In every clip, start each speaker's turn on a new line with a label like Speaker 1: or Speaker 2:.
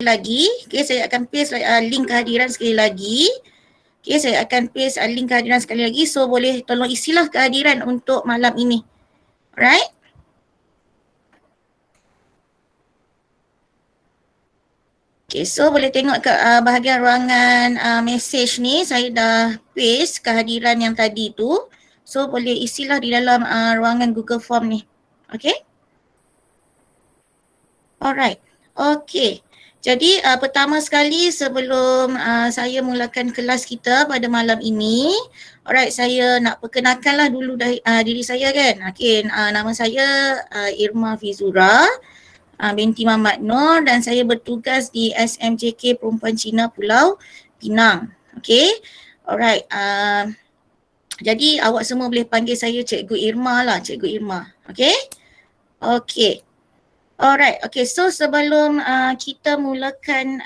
Speaker 1: lagi. Okay, saya akan paste link kehadiran sekali lagi. Okay, saya akan paste link kehadiran sekali lagi. So, boleh tolong isilah kehadiran untuk malam ini. Alright? Okay, so boleh tengok ke bahagian ruangan message ni. Saya dah paste kehadiran yang tadi tu. So, boleh isilah di dalam ruangan Google Form ni. Okay? Alright. Okay. Jadi pertama sekali sebelum saya mulakan kelas kita pada malam ini, alright, saya nak perkenalkanlah dulu diri saya kan. Okay, nama saya Irma Fizura binti Muhammad Nur dan saya bertugas di SMJK Perempuan Cina Pulau Pinang. Okay, alright. Jadi awak semua boleh panggil saya Cikgu Irma lah, Cikgu Irma. Okay, okay. Alright, okay, so sebelum kita mulakan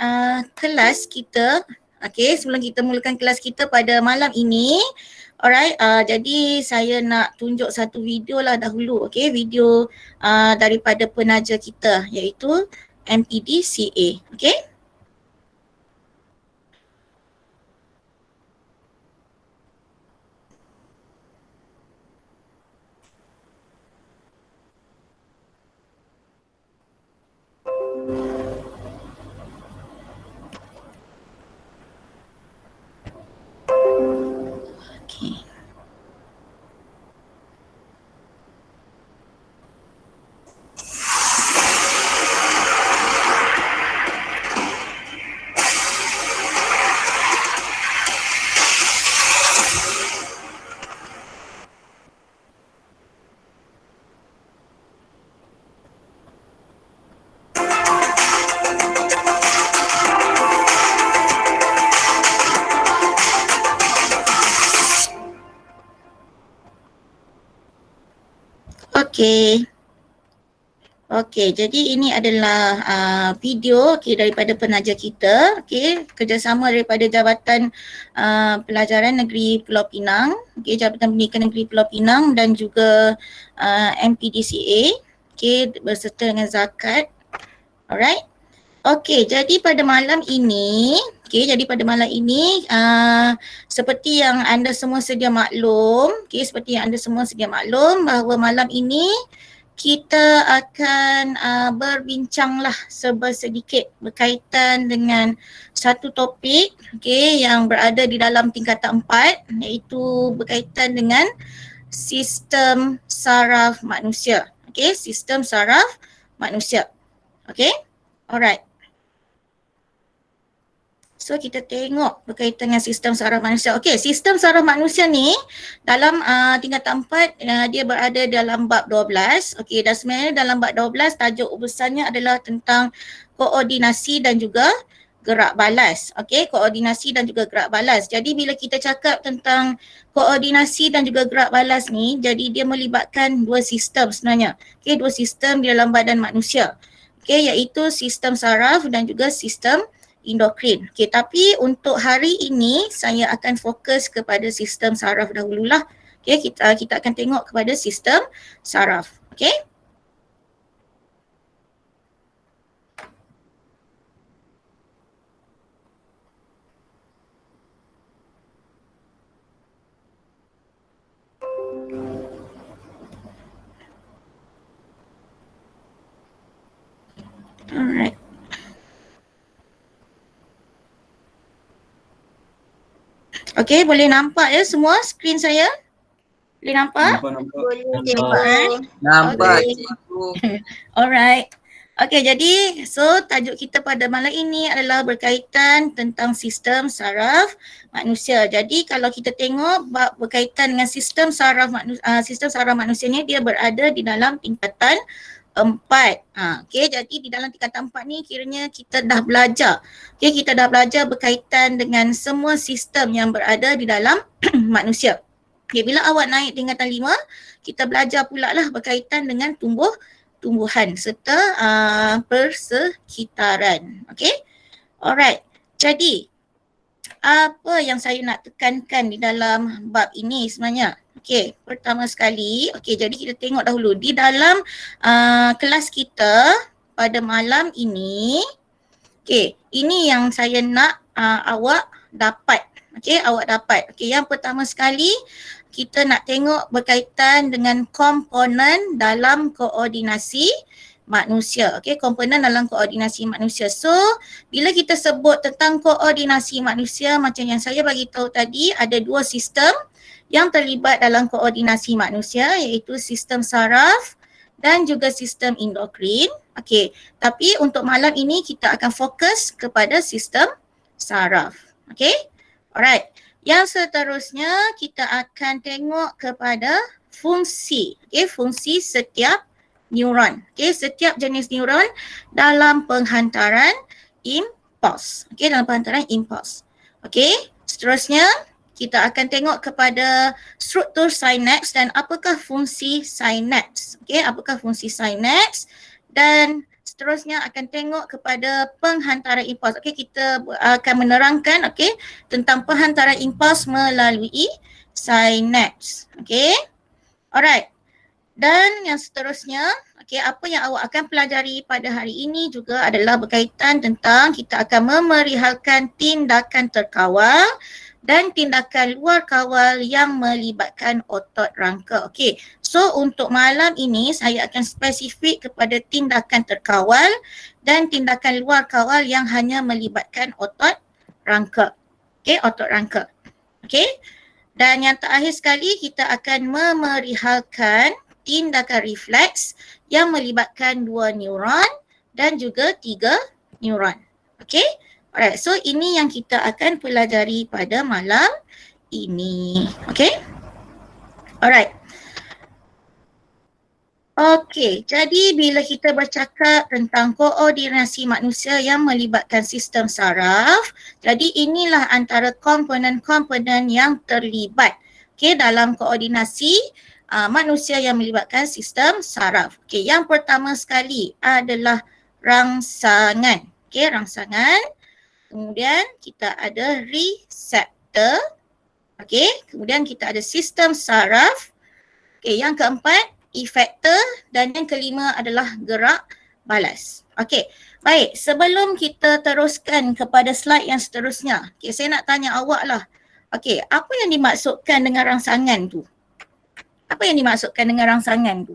Speaker 1: kelas kita, okay, sebelum kita mulakan kelas kita pada malam ini, alright, jadi saya nak tunjuk satu video lah dahulu, okay, video daripada penaja kita iaitu MPDCA, okay. Okay. Okay. Okey, jadi ini adalah video daripada penaja kita, kerjasama daripada Jabatan Pelajaran Negeri Pulau Pinang, Jabatan Pendidikan Negeri Pulau Pinang dan juga MPDCA, berserta dengan Zakat. Alright. Okey, jadi pada malam ini, seperti yang anda semua sedia maklum, bahawa malam ini kita akan berbincanglah sedikit berkaitan dengan satu topik yang berada di dalam tingkatan 4 iaitu berkaitan dengan sistem saraf manusia. Sistem saraf manusia. Alright. So kita tengok berkaitan dengan sistem saraf manusia. Sistem saraf manusia ni dalam tingkatan 4 dia berada dalam bab 12. Dan sebenarnya dalam bab 12 tajuk besarnya adalah tentang koordinasi dan juga gerak balas. Koordinasi dan juga gerak balas. Jadi bila kita cakap tentang koordinasi dan juga gerak balas ni, jadi dia melibatkan dua sistem sebenarnya. Dua sistem di dalam badan manusia. Iaitu sistem saraf dan juga sistem endokrin. Tapi untuk hari ini saya akan fokus kepada sistem saraf dahululah. Kita akan tengok kepada sistem saraf. Alright. Boleh nampak ya semua skrin saya? Boleh nampak?
Speaker 2: Nampak.
Speaker 1: Alright. Jadi tajuk kita pada malam ini adalah berkaitan tentang sistem saraf manusia. Jadi kalau kita tengok berkaitan dengan sistem saraf manusia ni dia berada di dalam tingkatan 4. Jadi di dalam tingkatan 4 ni kiranya kita dah belajar. Kita dah belajar berkaitan dengan semua sistem yang berada di dalam manusia. Bila awak naik tingkatan 5, kita belajar pula lah berkaitan dengan tumbuhan serta persekitaran. Alright. Jadi apa yang saya nak tekankan di dalam bab ini sebenarnya? Pertama sekali, jadi kita tengok dahulu di dalam kelas kita pada malam ini, Okey, ini yang saya nak awak dapat. Okey, awak dapat. Okey, yang pertama sekali kita nak tengok berkaitan dengan komponen dalam koordinasi manusia. Okey, komponen dalam koordinasi manusia. So, bila kita sebut tentang koordinasi manusia macam yang saya bagi tahu tadi, ada dua sistem yang terlibat dalam koordinasi manusia, iaitu sistem saraf dan juga sistem endokrin. Okey, tapi untuk malam ini kita akan fokus kepada sistem saraf. Okey? Alright. Yang seterusnya kita akan tengok kepada fungsi. Okey, fungsi setiap neuron. Okey, setiap jenis neuron dalam penghantaran impuls. Okey, dalam penghantaran impuls. Okey, seterusnya kita akan tengok kepada struktur sinaps dan apakah fungsi sinaps. Okey, apakah fungsi sinaps, dan seterusnya akan tengok kepada penghantaran impuls. Okey, kita akan menerangkan tentang penghantaran impuls melalui sinaps. Okey. Alright. Dan yang seterusnya, apa yang awak akan pelajari pada hari ini juga adalah berkaitan tentang kita akan memerihalkan tindakan terkawal dan tindakan luar kawal yang melibatkan otot rangka. Okey, so untuk malam ini saya akan spesifik kepada tindakan terkawal dan tindakan luar kawal yang hanya melibatkan otot rangka. Okey, otot rangka. Okey, dan yang terakhir sekali kita akan memerihalkan tindakan refleks yang melibatkan 2 neuron dan juga 3 neuron. Okey. Alright, so ini yang kita akan pelajari pada malam ini. Okay? Alright. Okay, jadi bila kita bercakap tentang koordinasi manusia yang melibatkan sistem saraf, jadi inilah antara komponen-komponen yang terlibat dalam koordinasi manusia yang melibatkan sistem saraf. Okay, yang pertama sekali adalah rangsangan. Okay, rangsangan. Kemudian kita ada reseptor. Okey, kemudian kita ada sistem saraf. Okey, yang keempat efektor dan yang kelima adalah gerak balas. Okey, baik, sebelum kita teruskan kepada slide yang seterusnya, saya nak tanya awak lah. Okey, apa yang dimaksudkan dengan rangsangan tu? Apa yang dimaksudkan dengan rangsangan tu?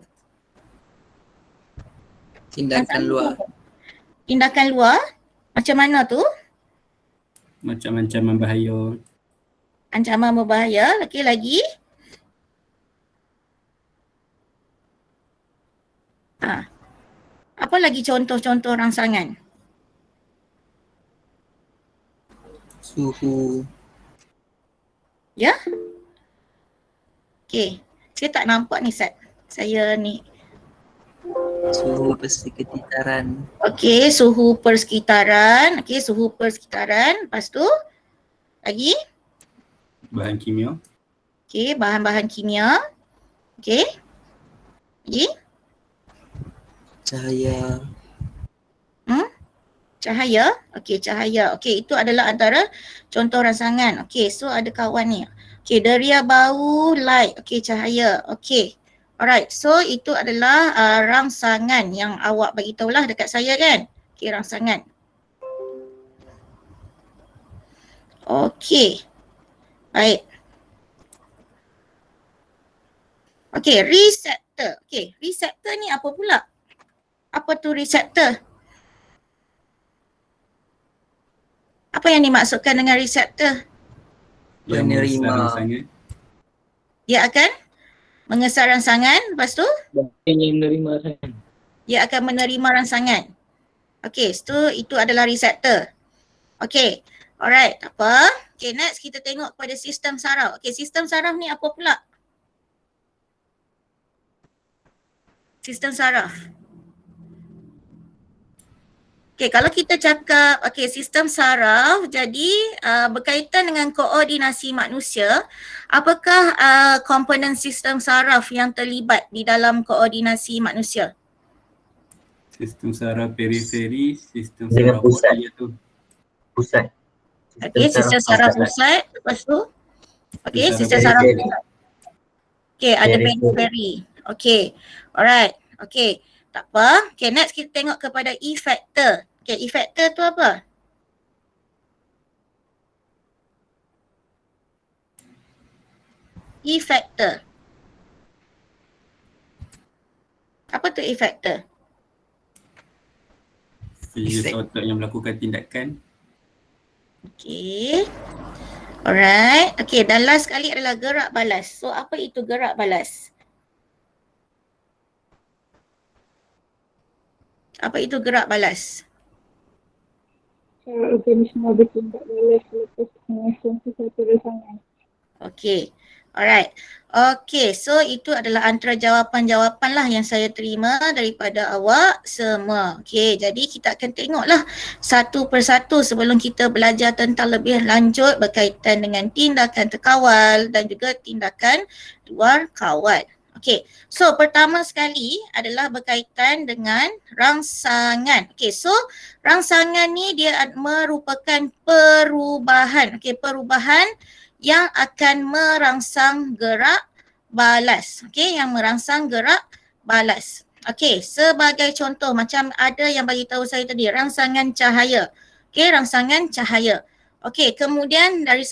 Speaker 2: Tindakan luar.
Speaker 1: Tindakan luar? Macam mana tu?
Speaker 3: Macam ancaman bahaya.
Speaker 1: Ancaman berbahaya. Okey, lagi? Apa lagi contoh-contoh rangsangan?
Speaker 2: Suhu.
Speaker 1: Ya? Okey. Saya tak nampak ni Sat. Saya ni.
Speaker 2: Suhu persekitaran.
Speaker 1: Okey, suhu persekitaran. Okey, suhu persekitaran. Lepas tu? Lagi?
Speaker 3: Bahan kimia.
Speaker 1: Okey, bahan-bahan kimia. Okey. Lagi?
Speaker 2: Cahaya.
Speaker 1: Cahaya. Okey, cahaya. Okey, itu adalah antara contoh rangsangan. Okey, so ada kawan ni. Okey, deria bau, light. Okey, cahaya. Okey. Alright, so itu adalah rangsangan yang awak bagi tahulah dekat saya kan. Okey, rangsangan. Okey. Baik. Okey, reseptor. Okey, reseptor ni apa pula? Apa tu reseptor? Apa yang dimaksudkan dengan reseptor?
Speaker 3: Yang
Speaker 2: Penerima.
Speaker 3: mengesar rangsangan.
Speaker 1: Dia akan mengesar rangsangan, lepas tu
Speaker 4: Yang menerima rangsangan.
Speaker 1: dia akan menerima rangsangan. Okey, so itu adalah reseptor. Okey, alright, tak apa. Okey, next kita tengok pada sistem saraf. Okey, sistem saraf ni apa pula? Sistem saraf. Okey, kalau kita cakap sistem saraf, jadi berkaitan dengan koordinasi manusia, apakah komponen sistem saraf yang terlibat di dalam koordinasi manusia?
Speaker 3: Sistem saraf periferi, sistem
Speaker 4: Dengan
Speaker 3: saraf
Speaker 4: pusat.
Speaker 3: iaitu
Speaker 4: Pusat.
Speaker 1: Okey, sistem saraf pusat, lepas tu? Okey, sistem saraf
Speaker 4: periferi.
Speaker 1: pusat. Okey, ada
Speaker 4: Periferi.
Speaker 1: periferi. Okey, alright. Okey, tak apa. Okey, next kita tengok kepada efektor. Okay, effector tu apa? Effector. Apa tu effector?
Speaker 3: Fizis
Speaker 2: Effect.
Speaker 3: otak yang melakukan tindakan.
Speaker 1: Okay. Alright. Okay, dan last sekali adalah gerak balas. So, apa itu gerak balas? Apa itu gerak balas?
Speaker 5: Cara organisma bertindak balas selepas pengasan sesuatu rangsangan.
Speaker 1: Okay. Alright. Okay, so itu adalah antara jawapan-jawapan lah yang saya terima daripada awak semua. Okay, jadi kita akan tengoklah satu persatu sebelum kita belajar tentang lebih lanjut berkaitan dengan tindakan terkawal dan juga tindakan luar kawal. Okay, so pertama sekali adalah berkaitan dengan rangsangan. Okay, so rangsangan ni dia merupakan perubahan. Okay, perubahan yang akan merangsang gerak balas. Okey, yang merangsang gerak balas. Okey, sebagai contoh macam ada yang bagi tahu saya tadi rangsangan cahaya. Okey, rangsangan cahaya. Okey, kemudian dari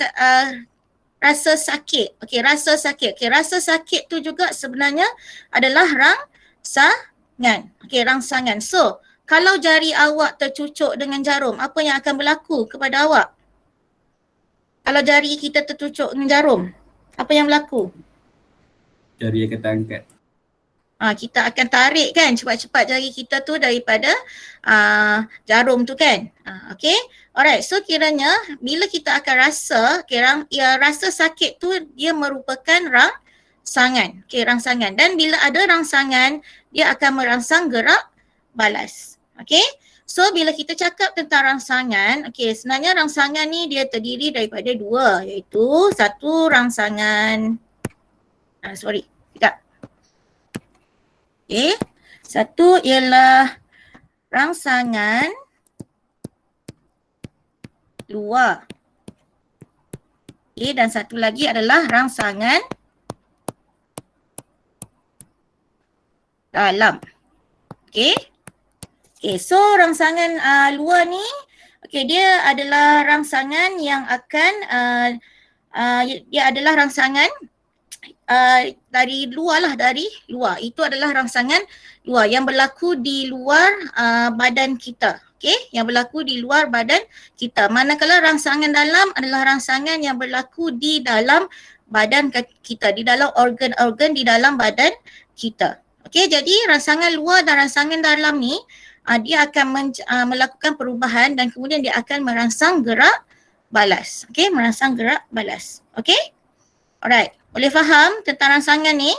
Speaker 1: rasa sakit. Okey, rasa sakit. Okey, rasa sakit tu juga sebenarnya adalah rangsangan. Okey, rangsangan. So, kalau jari awak tercucuk dengan jarum, apa yang akan berlaku kepada awak? Kalau jari kita tercucuk dengan jarum, apa yang berlaku?
Speaker 3: Jari yang kata angkat.
Speaker 1: Kita akan tarik kan cepat-cepat jari kita tu daripada jarum tu kan. Okay. Alright, so kiranya bila kita akan rasa, rasa sakit tu dia merupakan rangsangan. Okay, rangsangan. Dan bila ada rangsangan, dia akan merangsang gerak balas. Okay. So bila kita cakap tentang rangsangan, okay, sebenarnya rangsangan ni dia terdiri daripada dua, iaitu satu rangsangan, okay, satu ialah rangsangan luar, okay, dan satu lagi adalah rangsangan dalam, okay. Okay, so rangsangan luar ni, okay, dia adalah rangsangan yang akan, dia adalah rangsangan dari luar lah, dari luar. Itu adalah rangsangan luar yang berlaku di luar badan kita. Okay, yang berlaku di luar badan kita. Manakala rangsangan dalam adalah rangsangan yang berlaku di dalam badan kita, di dalam organ-organ di dalam badan kita. Okay, jadi rangsangan luar dan rangsangan dalam ni, dia akan melakukan perubahan dan kemudian dia akan merangsang gerak balas. Okay, merangsang gerak balas. Okay, alright. Boleh faham tentang rangsangan ni?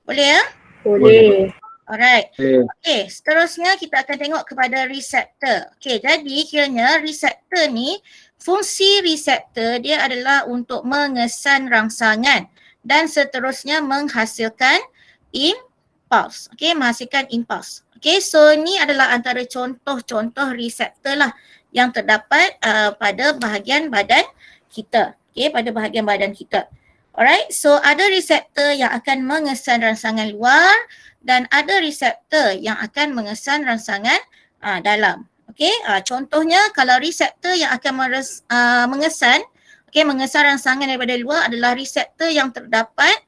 Speaker 1: Boleh ya?
Speaker 5: Boleh.
Speaker 1: Alright. Okay, seterusnya kita akan tengok kepada reseptor. Okay, jadi kiranya reseptor ni, fungsi reseptor dia adalah untuk mengesan rangsangan dan seterusnya menghasilkan impuls. Okay, menghasilkan impuls. Okay, so ni adalah antara contoh-contoh reseptor lah yang terdapat pada bahagian badan kita. Okay, pada bahagian badan kita. Alright, so ada reseptor yang akan mengesan rangsangan luar dan ada reseptor yang akan mengesan rangsangan dalam. Okay, contohnya kalau reseptor yang akan mengesan rangsangan daripada luar adalah reseptor yang terdapat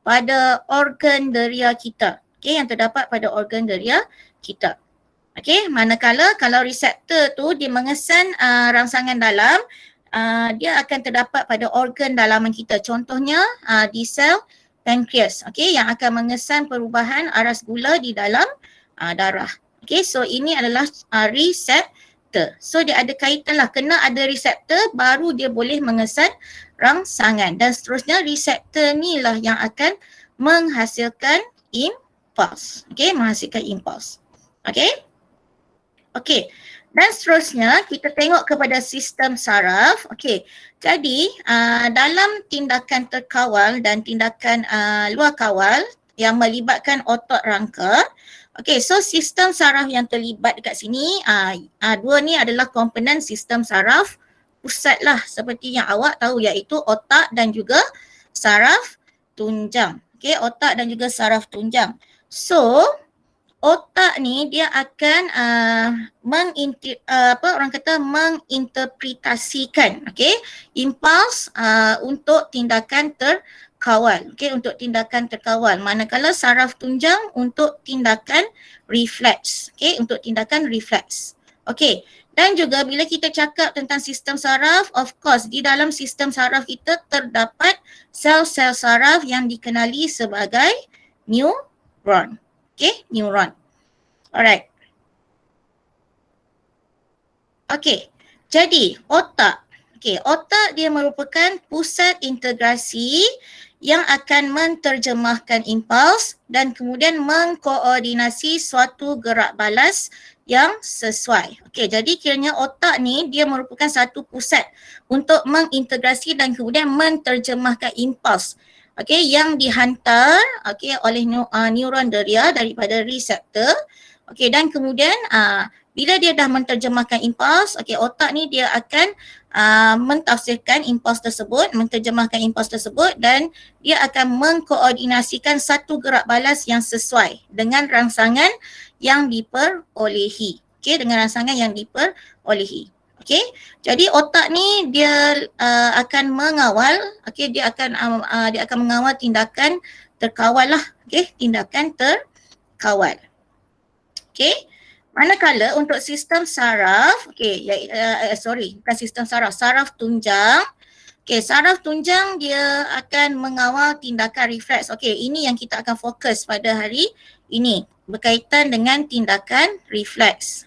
Speaker 1: pada organ deria kita. Okay, yang terdapat pada organ deria kita. Okay, manakala kalau reseptor tu dia mengesan rangsangan dalam, dia akan terdapat pada organ dalaman kita. Contohnya di sel pankreas, okay, yang akan mengesan perubahan aras gula di dalam darah. Okay, so ini adalah reseptor. So dia ada kaitan lah, kena ada reseptor baru dia boleh mengesan rangsangan dan seterusnya reseptor ni lah yang akan menghasilkan impuls. Okay, menghasilkan impuls. Okay. Okay. Dan seterusnya kita tengok kepada sistem saraf. Okay, jadi dalam tindakan terkawal dan tindakan luar kawal yang melibatkan otot rangka, okay, so sistem saraf yang terlibat dekat sini, dua ni adalah komponen sistem saraf pusat lah seperti yang awak tahu, iaitu otak dan juga saraf tunjang. Okay, otak dan juga saraf tunjang. So otak ni dia akan menginterpretasikan impuls untuk tindakan terkawal, untuk tindakan terkawal, manakala saraf tunjang untuk tindakan refleks, untuk tindakan refleks. Dan juga bila kita cakap tentang sistem saraf, of course di dalam sistem saraf kita terdapat sel-sel saraf yang dikenali sebagai neuron. Neuron. Alright. Jadi otak. Otak dia merupakan pusat integrasi yang akan menterjemahkan impuls dan kemudian mengkoordinasi suatu gerak balas yang sesuai. Jadi kiranya otak ni dia merupakan satu pusat untuk mengintegrasi dan kemudian menterjemahkan impuls yang dihantar oleh neuron deria daripada reseptor. Dan kemudian bila dia dah menterjemahkan impuls, otak ni dia akan mentafsirkan impuls tersebut, menterjemahkan impuls tersebut dan dia akan mengkoordinasikan satu gerak balas yang sesuai dengan rangsangan yang diperolehi. Dengan rangsangan yang diperolehi. Jadi otak ni dia akan mengawal, dia akan mengawal tindakan terkawal lah, tindakan terkawal. Manakala untuk sistem saraf, bukan sistem saraf, saraf tunjang. Saraf tunjang dia akan mengawal tindakan refleks. Ini yang kita akan fokus pada hari ini berkaitan dengan tindakan refleks.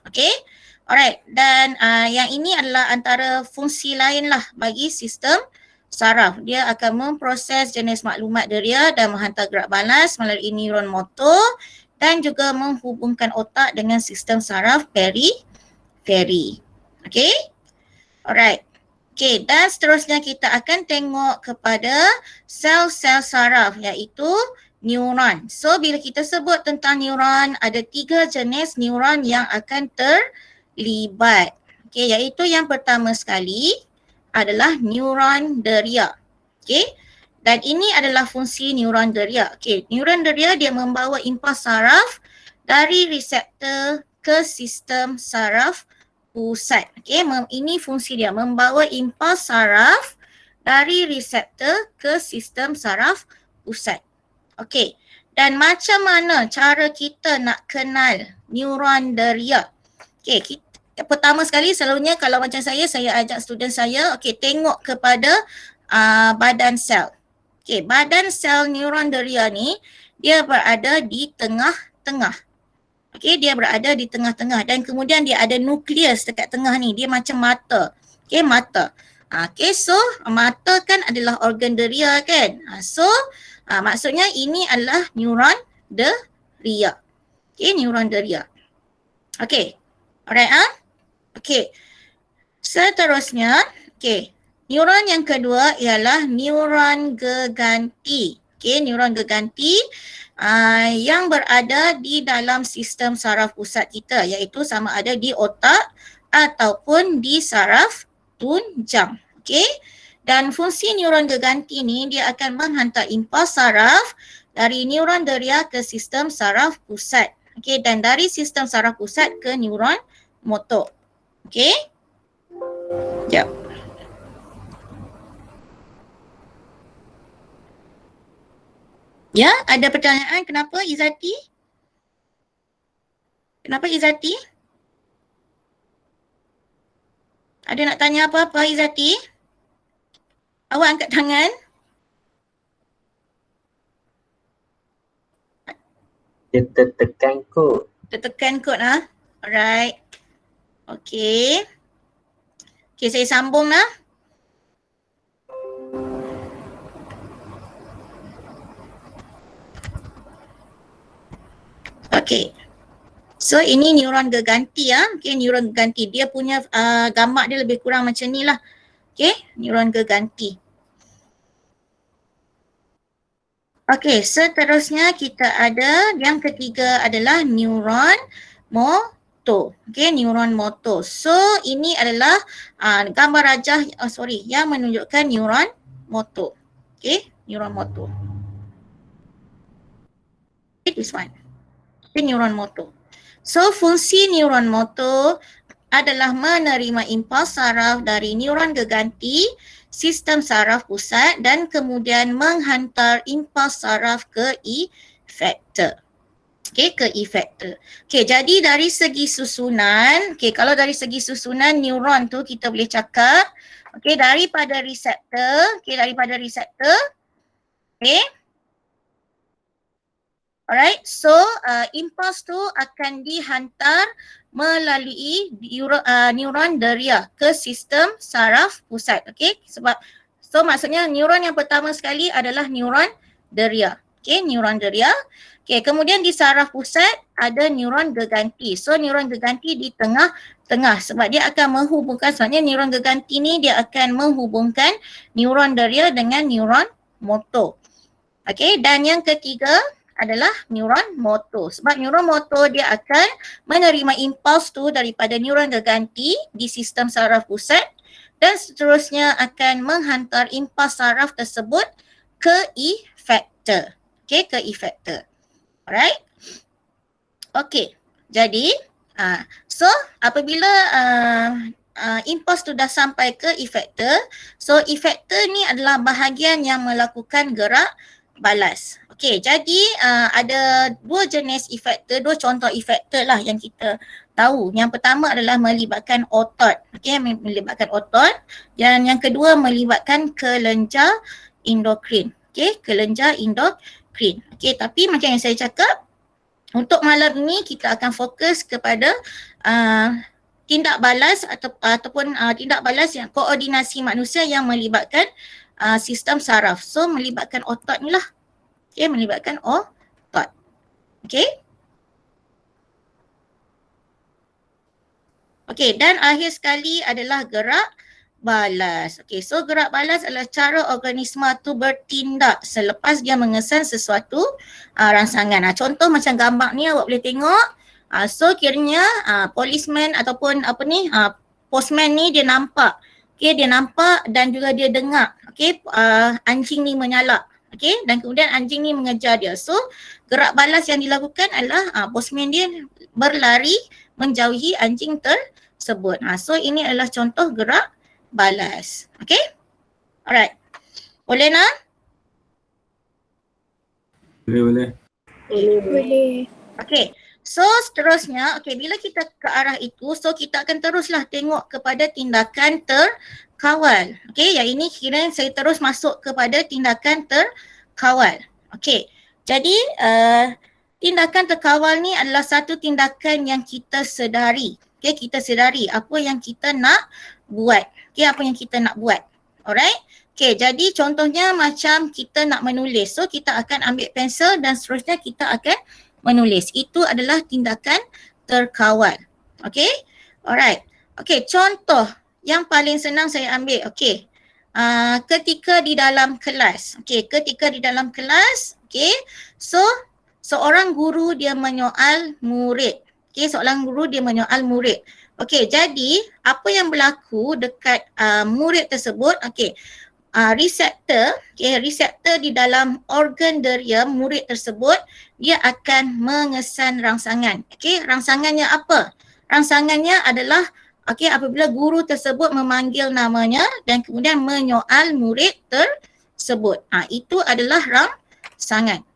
Speaker 1: Alright, dan yang ini adalah antara fungsi lain lah bagi sistem saraf. Dia akan memproses jenis maklumat deria dan menghantar gerak balas melalui neuron motor dan juga menghubungkan otak dengan sistem saraf periferi. Alright. Dan seterusnya kita akan tengok kepada sel-sel saraf iaitu neuron. So bila kita sebut tentang neuron, ada 3 jenis neuron yang akan terlibat. Iaitu yang pertama sekali adalah neuron deria. Dan ini adalah fungsi neuron deria. Neuron deria dia membawa impuls saraf dari reseptor ke sistem saraf pusat. Ini fungsi dia, membawa impuls saraf dari reseptor ke sistem saraf pusat. Dan macam mana cara kita nak kenal neuron deria? Pertama sekali selalunya kalau macam saya ajak student saya, tengok kepada badan sel. Badan sel neuron deria ni dia berada di tengah-tengah. Dia berada di tengah-tengah dan kemudian dia ada nukleus dekat tengah ni, dia macam mata. Mata. So mata kan adalah organ deria kan. So maksudnya ini adalah neuron deria. Neuron deria. Alright Seterusnya, neuron yang kedua ialah neuron geganti. Neuron geganti yang berada di dalam sistem saraf pusat kita, iaitu sama ada di otak ataupun di saraf tunjang. Dan fungsi neuron geganti ni dia akan menghantar impuls saraf dari neuron deria ke sistem saraf pusat. Dan dari sistem saraf pusat ke neuron motor. Sekejap. Ya, ada pertanyaan kenapa Izzati? Kenapa Izzati? Ada nak tanya apa-apa Izzati? Awak angkat tangan.
Speaker 4: Dia tertekan kot.
Speaker 1: Tertekan kot lah. Alright. Okay, saya sambung lah. So ini neuron geganti ya. Neuron geganti. Dia punya gambar dia lebih kurang macam ni lah. Neuron geganti. Seterusnya kita ada yang ketiga adalah neuron motor. Neuron motor. So ini adalah gambar rajah yang menunjukkan neuron motor. Neuron motor. This one. neuron motor. So fungsi neuron motor adalah menerima impuls saraf dari neuron geganti, sistem saraf pusat dan kemudian menghantar impuls saraf ke efektor. Okey, ke efektor. Okey, jadi dari segi susunan, okey, kalau dari segi susunan neuron tu kita boleh cakap, okey, daripada reseptor, okey. Alright, so impuls tu akan dihantar melalui neuron deria ke sistem saraf pusat. Okey, sebab maksudnya neuron yang pertama sekali adalah neuron deria. Okey, neuron deria. Okey, kemudian di saraf pusat ada neuron geganti. So neuron geganti di tengah sebab dia akan menghubungkan, sebenarnya neuron geganti ni dia akan menghubungkan neuron deria dengan neuron motor. Okey, dan yang ketiga adalah neuron motor. Sebab neuron motor dia akan menerima impuls tu daripada neuron geganti di sistem saraf pusat dan seterusnya akan menghantar impuls saraf tersebut ke efektor. Okey, ke efektor. Alright. Okey. Jadi, so apabila impuls tu dah sampai ke efektor, so efektor ni adalah bahagian yang melakukan gerak balas. Okey, jadi ada dua jenis efektor, dua contoh efektor lah yang kita tahu. Yang pertama adalah melibatkan otot. Okey, melibatkan otot. Dan yang kedua melibatkan kelenjar endokrin. Okey, kelenjar endokrin. Okey, tapi macam yang saya cakap, untuk malam ini kita akan fokus kepada tindak balas ataupun tindak balas yang koordinasi manusia yang melibatkan sistem saraf. So melibatkan otot ni lah. Okay, melibatkan otot. Okay. Okay, dan akhir sekali adalah gerak balas. Okay, so gerak balas adalah cara organisma tu bertindak selepas dia mengesan sesuatu rangsangan. Contoh macam gambar ni awak boleh tengok. So kiranya policeman ataupun postman ni dia nampak. Okay, dia nampak dan juga dia dengar. Okay, anjing ni menyalak. Okay, dan kemudian anjing ni mengejar dia. So gerak balas yang dilakukan adalah postman dia berlari menjauhi anjing tersebut. So ini adalah contoh gerak balas. Okay, alright. Boleh nak?
Speaker 3: Boleh.
Speaker 5: Boleh.
Speaker 1: Okay. So seterusnya, okay, bila kita ke arah itu, so kita akan teruslah tengok kepada tindakan terkawal. Okay, yang ini kira saya terus masuk kepada tindakan terkawal. Okay, jadi tindakan terkawal ni adalah satu tindakan yang kita sedari. Okay, kita sedari apa yang kita nak buat. Okay, apa yang kita nak buat. Alright. Okay, jadi contohnya macam kita nak menulis. So kita akan ambil pensel dan seterusnya kita akan menulis. Itu adalah tindakan terkawal. Okay. Alright. Okay, contoh yang paling senang saya ambil. Okay. Ketika di dalam kelas. Okay, ketika di dalam kelas. Okay. So, seorang guru dia menyoal murid. Okay, seorang guru dia menyoal murid. Okay, jadi apa yang berlaku dekat murid tersebut. Okay. Reseptor di dalam organ deria murid tersebut dia akan mengesan rangsangan. Okey, rangsangannya apa? Rangsangannya adalah apabila guru tersebut memanggil namanya dan kemudian menyoal murid tersebut. Itu adalah rangsangan.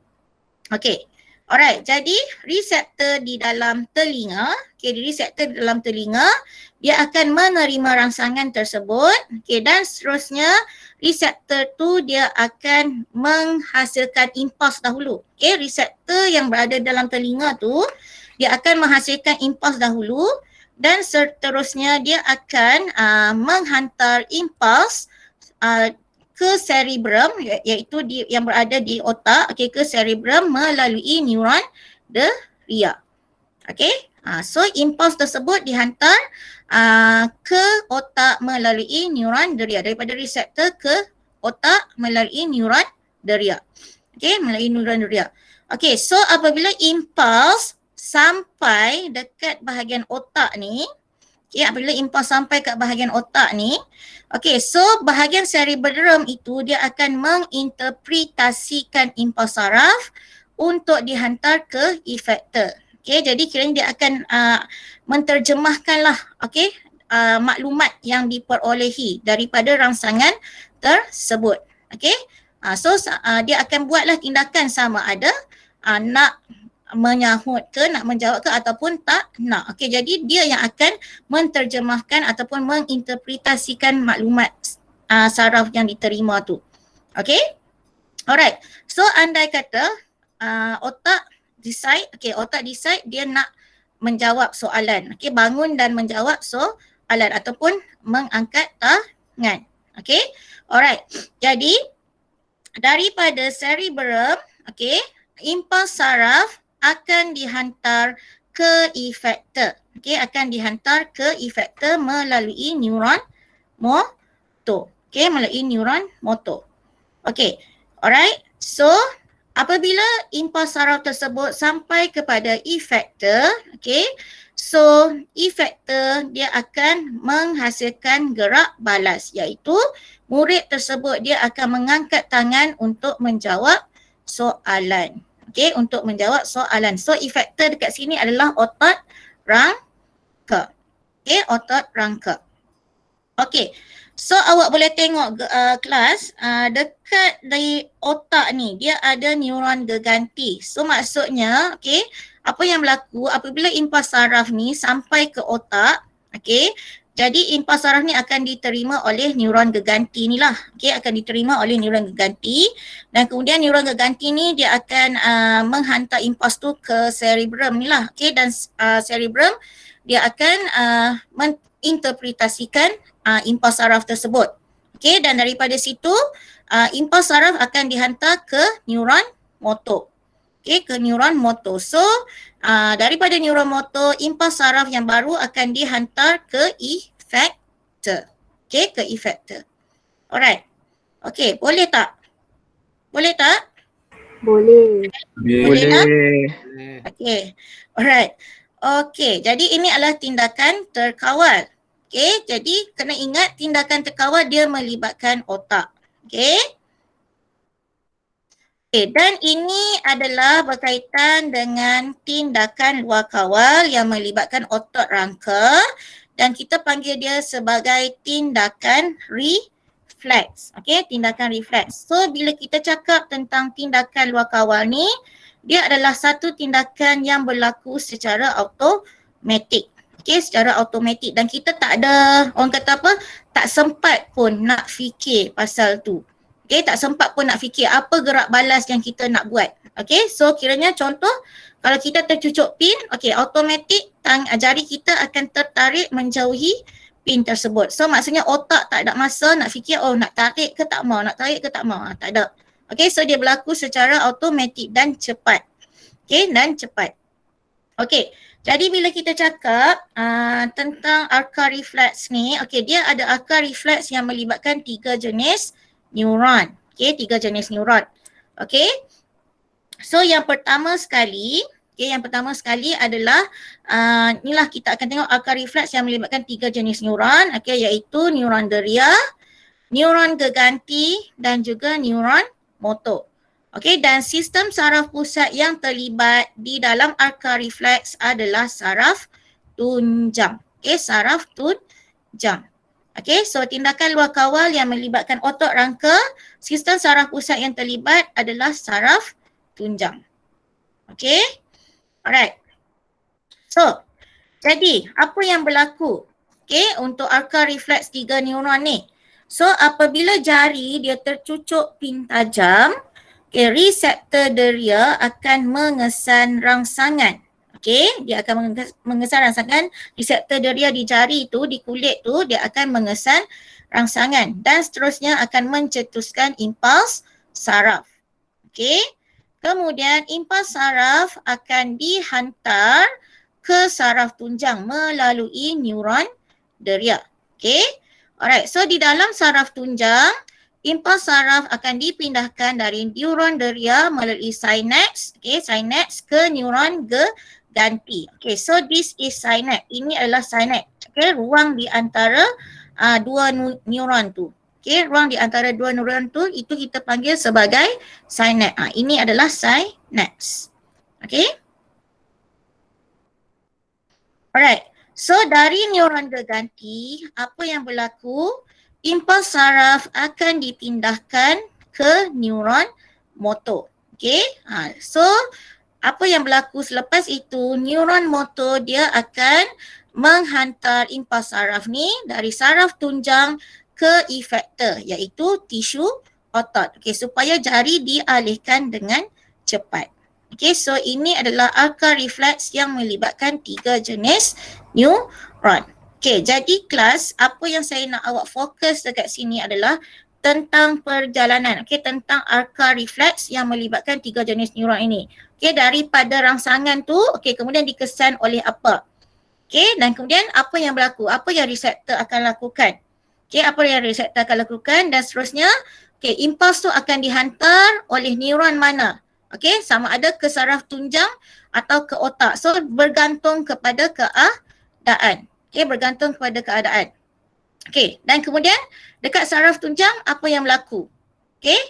Speaker 1: Okey. Alright, jadi reseptor di dalam telinga, reseptor di dalam telinga dia akan menerima rangsangan tersebut. Okey, dan seterusnya reseptor tu dia akan menghasilkan impuls dahulu. Okey, reseptor yang berada dalam telinga tu dia akan menghasilkan impuls dahulu dan seterusnya dia akan menghantar impuls ke cerebrum iaitu yang berada di otak, ke cerebrum melalui neuron deria. Okey, so impuls tersebut dihantar ke otak melalui neuron deria, daripada reseptor ke otak melalui neuron deria. Okey, melalui neuron deria. Okey, so apabila impuls sampai dekat bahagian otak ni, apabila impuls sampai ke bahagian otak ni, so bahagian cerebrum itu dia akan menginterpretasikan impuls saraf untuk dihantar ke efektor. Okay, jadi kiranya dia akan menterjemahkanlah maklumat yang diperolehi daripada rangsangan tersebut. Okay, dia akan buatlah tindakan sama ada nak menyahut ke, nak menjawab ke ataupun tak nak. Okay, jadi dia yang akan menterjemahkan ataupun menginterpretasikan maklumat saraf yang diterima tu. Okay, alright. So andai kata otak decide dia nak menjawab soalan. Okay, bangun dan menjawab soalan ataupun mengangkat tangan. Okay, alright. Jadi daripada cerebrum, okay, impuls saraf akan dihantar ke efektor. Okay, akan dihantar ke efektor melalui neuron motor. Okay, melalui neuron motor. Okay, alright. So, apabila impuls saraf tersebut sampai kepada efektor, okay, so efektor dia akan menghasilkan gerak balas, iaitu murid tersebut dia akan mengangkat tangan untuk menjawab soalan. Okay, untuk menjawab soalan. So efektor dekat sini adalah otot rangka. Okay, otot rangka. Okay, so awak boleh tengok kelas dekat dari otak ni dia ada neuron geganti. So maksudnya, okay, apa yang berlaku apabila impuls saraf ni sampai ke otak, okay, jadi impuls saraf ni akan diterima oleh neuron geganti ni lah. Okay, akan diterima oleh neuron geganti dan kemudian neuron geganti ni dia akan menghantar impuls tu ke cerebrum ni lah. Okay, dan cerebrum dia akan menginterpretasikan impuls saraf tersebut. Okay, dan daripada situ impuls saraf akan dihantar ke neuron motor. Okay, ke neuron motor. So daripada neuron motor, impuls saraf yang baru akan dihantar ke efektor. Okay, ke efektor. Alright. Okay, boleh tak? Boleh tak?
Speaker 5: Boleh.
Speaker 1: Boleh tak?
Speaker 2: Boleh.
Speaker 1: Okay, alright. Okay, jadi ini adalah tindakan terkawal. Okay, jadi kena ingat tindakan terkawal dia melibatkan otak. Okay. Okay, dan ini adalah berkaitan dengan tindakan luar kawal yang melibatkan otot rangka dan kita panggil dia sebagai tindakan refleks. Okay, tindakan refleks. So bila kita cakap tentang tindakan luar kawal ni, dia adalah satu tindakan yang berlaku secara automatik. Okay, secara automatik dan kita tak ada, orang kata apa, tak sempat pun nak fikir pasal tu. Okay, tak sempat pun nak fikir apa gerak balas yang kita nak buat. Okay, so kiranya contoh, kalau kita tercucuk pin, okay, automatik jari kita akan tertarik menjauhi pin tersebut. So maksudnya otak tak ada masa nak fikir, oh nak tarik ke tak mau, nak tarik ke tak mau, tak ada. Okay, so dia berlaku secara automatik dan cepat. Okay, dan cepat. Okay, jadi bila kita cakap tentang arca reflex ni, okay, dia ada arca reflex yang melibatkan 3 jenis neuron. Okay, 3 jenis neuron. Okay, so yang pertama sekali, okay, yang pertama sekali adalah inilah kita akan tengok arca reflex yang melibatkan 3 jenis neuron, okay, iaitu neuron deria, neuron geganti dan juga neuron motor. Okay, dan sistem saraf pusat yang terlibat di dalam arca reflex adalah saraf tunjang. Okay, saraf tunjang. Okay, so tindakan luar kawal yang melibatkan otot rangka, sistem saraf pusat yang terlibat adalah saraf tunjang. Okay, alright. So, jadi apa yang berlaku, okay, untuk arca reflex 3 neuron ni? So, apabila jari dia tercucuk pin tajam, okay, reseptor deria akan mengesan rangsangan. Okay, dia akan mengesan rangsangan. Reseptor deria di jari tu, di kulit tu, dia akan mengesan rangsangan dan seterusnya akan mencetuskan impuls saraf. Okay, kemudian impuls saraf akan dihantar ke saraf tunjang melalui neuron deria. Okay, alright. So di dalam saraf tunjang, impuls saraf akan dipindahkan dari neuron deria melalui synapse, okay, synapse ke neuron geganti. Okay, so this is synapse. Ini adalah synapse. Okay, ruang di antara dua neuron tu. Okay, ruang di antara dua neuron tu itu kita panggil sebagai synapse. Ini adalah synapse. Okay. Alright. So dari neuron berganti, apa yang berlaku? Impuls saraf akan dipindahkan ke neuron motor. Okay. So apa yang berlaku selepas itu, neuron motor dia akan menghantar impuls saraf ni dari saraf tunjang ke efektor iaitu tisu otot. Okay, supaya jari dialihkan dengan cepat. Okay, so ini adalah arca reflex yang melibatkan 3 jenis neuron. Okay, jadi kelas apa yang saya nak awak fokus dekat sini adalah tentang perjalanan. Okay, tentang arca reflex yang melibatkan 3 jenis neuron ini. Okay, daripada rangsangan tu, okay, kemudian dikesan oleh apa? Okay, dan kemudian apa yang berlaku? Apa yang reseptor akan lakukan? Okay, apa yang reseptor akan lakukan dan seterusnya. Okay, impuls tu akan dihantar oleh neuron mana? Okay, sama ada ke saraf tunjang atau ke otak. So, bergantung kepada keadaan. Okay, bergantung kepada keadaan. Okay, dan kemudian dekat saraf tunjang apa yang berlaku? Okay,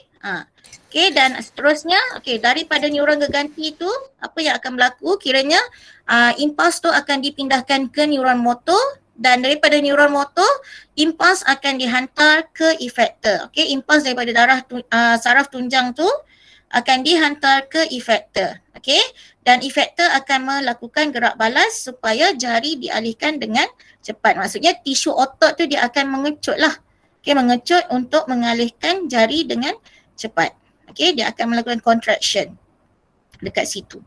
Speaker 1: okay, dan seterusnya, okay, daripada neuron berganti itu, apa yang akan berlaku? Kiranya impuls tu akan dipindahkan ke neuron motor dan daripada neuron motor, impuls akan dihantar ke efektor. Okay, impuls daripada saraf tunjang tu akan dihantar ke efektor. Okay, dan efektor akan melakukan gerak balas supaya jari dialihkan dengan cepat. Maksudnya tisu otot tu dia akan mengecut lah. Okay, mengecut untuk mengalihkan jari dengan cepat. Okay, dia akan melakukan contraction dekat situ.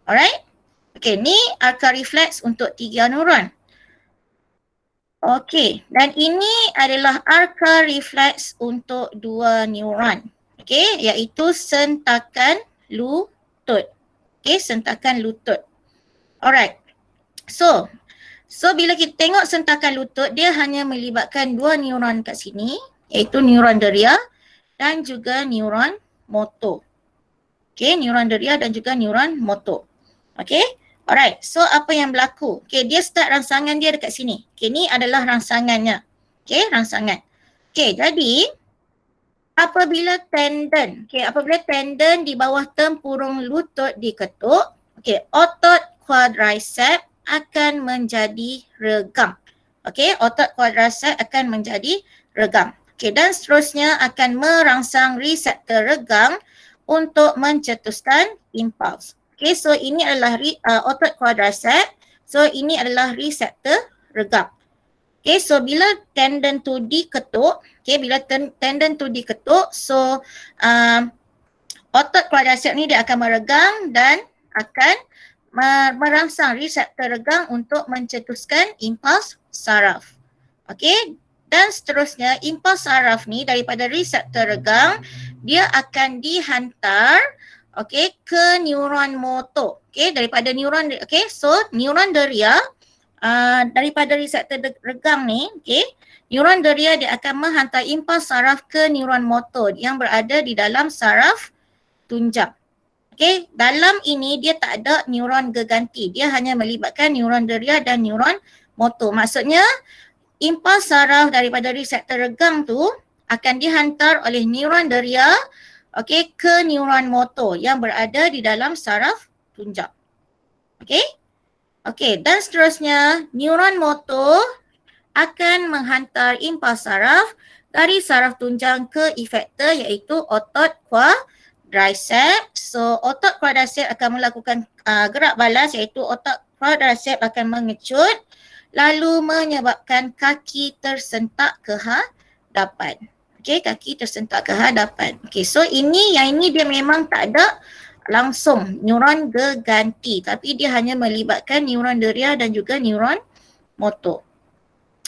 Speaker 1: Alright. Okay, ni arca reflex untuk 3 neuron. Okay, dan ini adalah arca reflex untuk 2 neuron. Okay, iaitu sentakan lutut. Okay, sentakan lutut. Alright. So bila kita tengok sentakan lutut, dia hanya melibatkan 2 neuron kat sini, iaitu neuron deria dan juga neuron motor. Okay, neuron deria dan juga neuron motor. Okay, alright. So apa yang berlaku? Okay, dia start rangsangan dia dekat sini. Okay, ni adalah rangsangannya. Okay, rangsangan. Okay, jadi apabila tendon di bawah tempurung lutut diketuk, okay, otot quadriceps akan menjadi regam. Okay, otot quadriceps akan menjadi regam. Okay, dan seterusnya akan merangsang reseptor regam untuk mencetuskan impuls. Okay, so ini adalah otot quadriceps. So ini adalah reseptor regam. Okay, so bila tendon tu diketuk, so otot quadriceps ni dia akan meregang dan akan merangsang reseptor regang untuk mencetuskan impuls saraf. Okay, dan seterusnya impuls saraf ni daripada reseptor regang, dia akan dihantar ke neuron motor. Okay, daripada neuron, so neuron deria, daripada reseptor regang ni, neuron deria dia akan menghantar impuls saraf ke neuron motor yang berada di dalam saraf tunjang. Okay, dalam ini dia tak ada neuron geganti. Dia hanya melibatkan neuron deria dan neuron motor. Maksudnya, impuls saraf daripada reseptor regang tu akan dihantar oleh neuron deria ke neuron motor yang berada di dalam saraf tunjang. Okay, dan seterusnya neuron motor akan menghantar impuls saraf dari saraf tunjang ke efektor iaitu otot quadriceps. So otot quadriceps akan melakukan gerak balas iaitu otot quadriceps akan mengecut lalu menyebabkan kaki tersentak ke hadapan. Okay, kaki tersentak ke hadapan. Okay, so yang ini dia memang tak ada langsung neuron geganti tapi dia hanya melibatkan neuron deria dan juga neuron motor.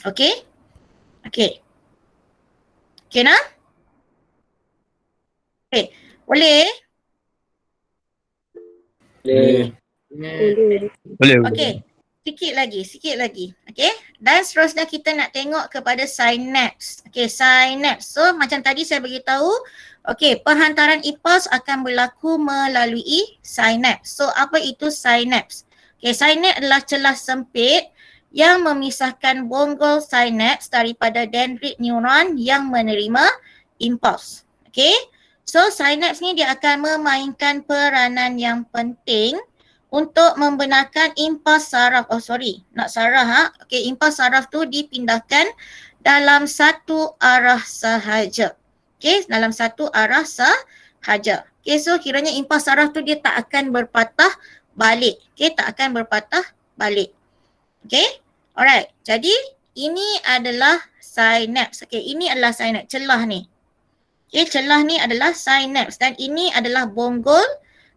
Speaker 1: Okay? Okay. Okay nak? Okay. Boleh?
Speaker 4: Boleh.
Speaker 1: Okay. Sikit lagi. Okay. Dan seterusnya kita nak tengok kepada synapse. Okay, synapse. So macam tadi saya beritahu, okay, penghantaran impuls akan berlaku melalui synapse. So apa itu synapse? Okay, synapse adalah celah sempit yang memisahkan bonggol synapse daripada dendrit neuron yang menerima impuls. Okay. So synapse ni dia akan memainkan peranan yang penting untuk membenarkan impuls saraf. Nak saraf impuls saraf tu dipindahkan dalam satu arah sahaja. Dalam satu arah sahaja. So kiranya impuls saraf tu dia tak akan berpatah balik. Tak akan berpatah balik. Alright. Jadi ini adalah sinaps. Ini adalah sinaps, celah ni. Celah ni adalah sinaps dan ini adalah bonggol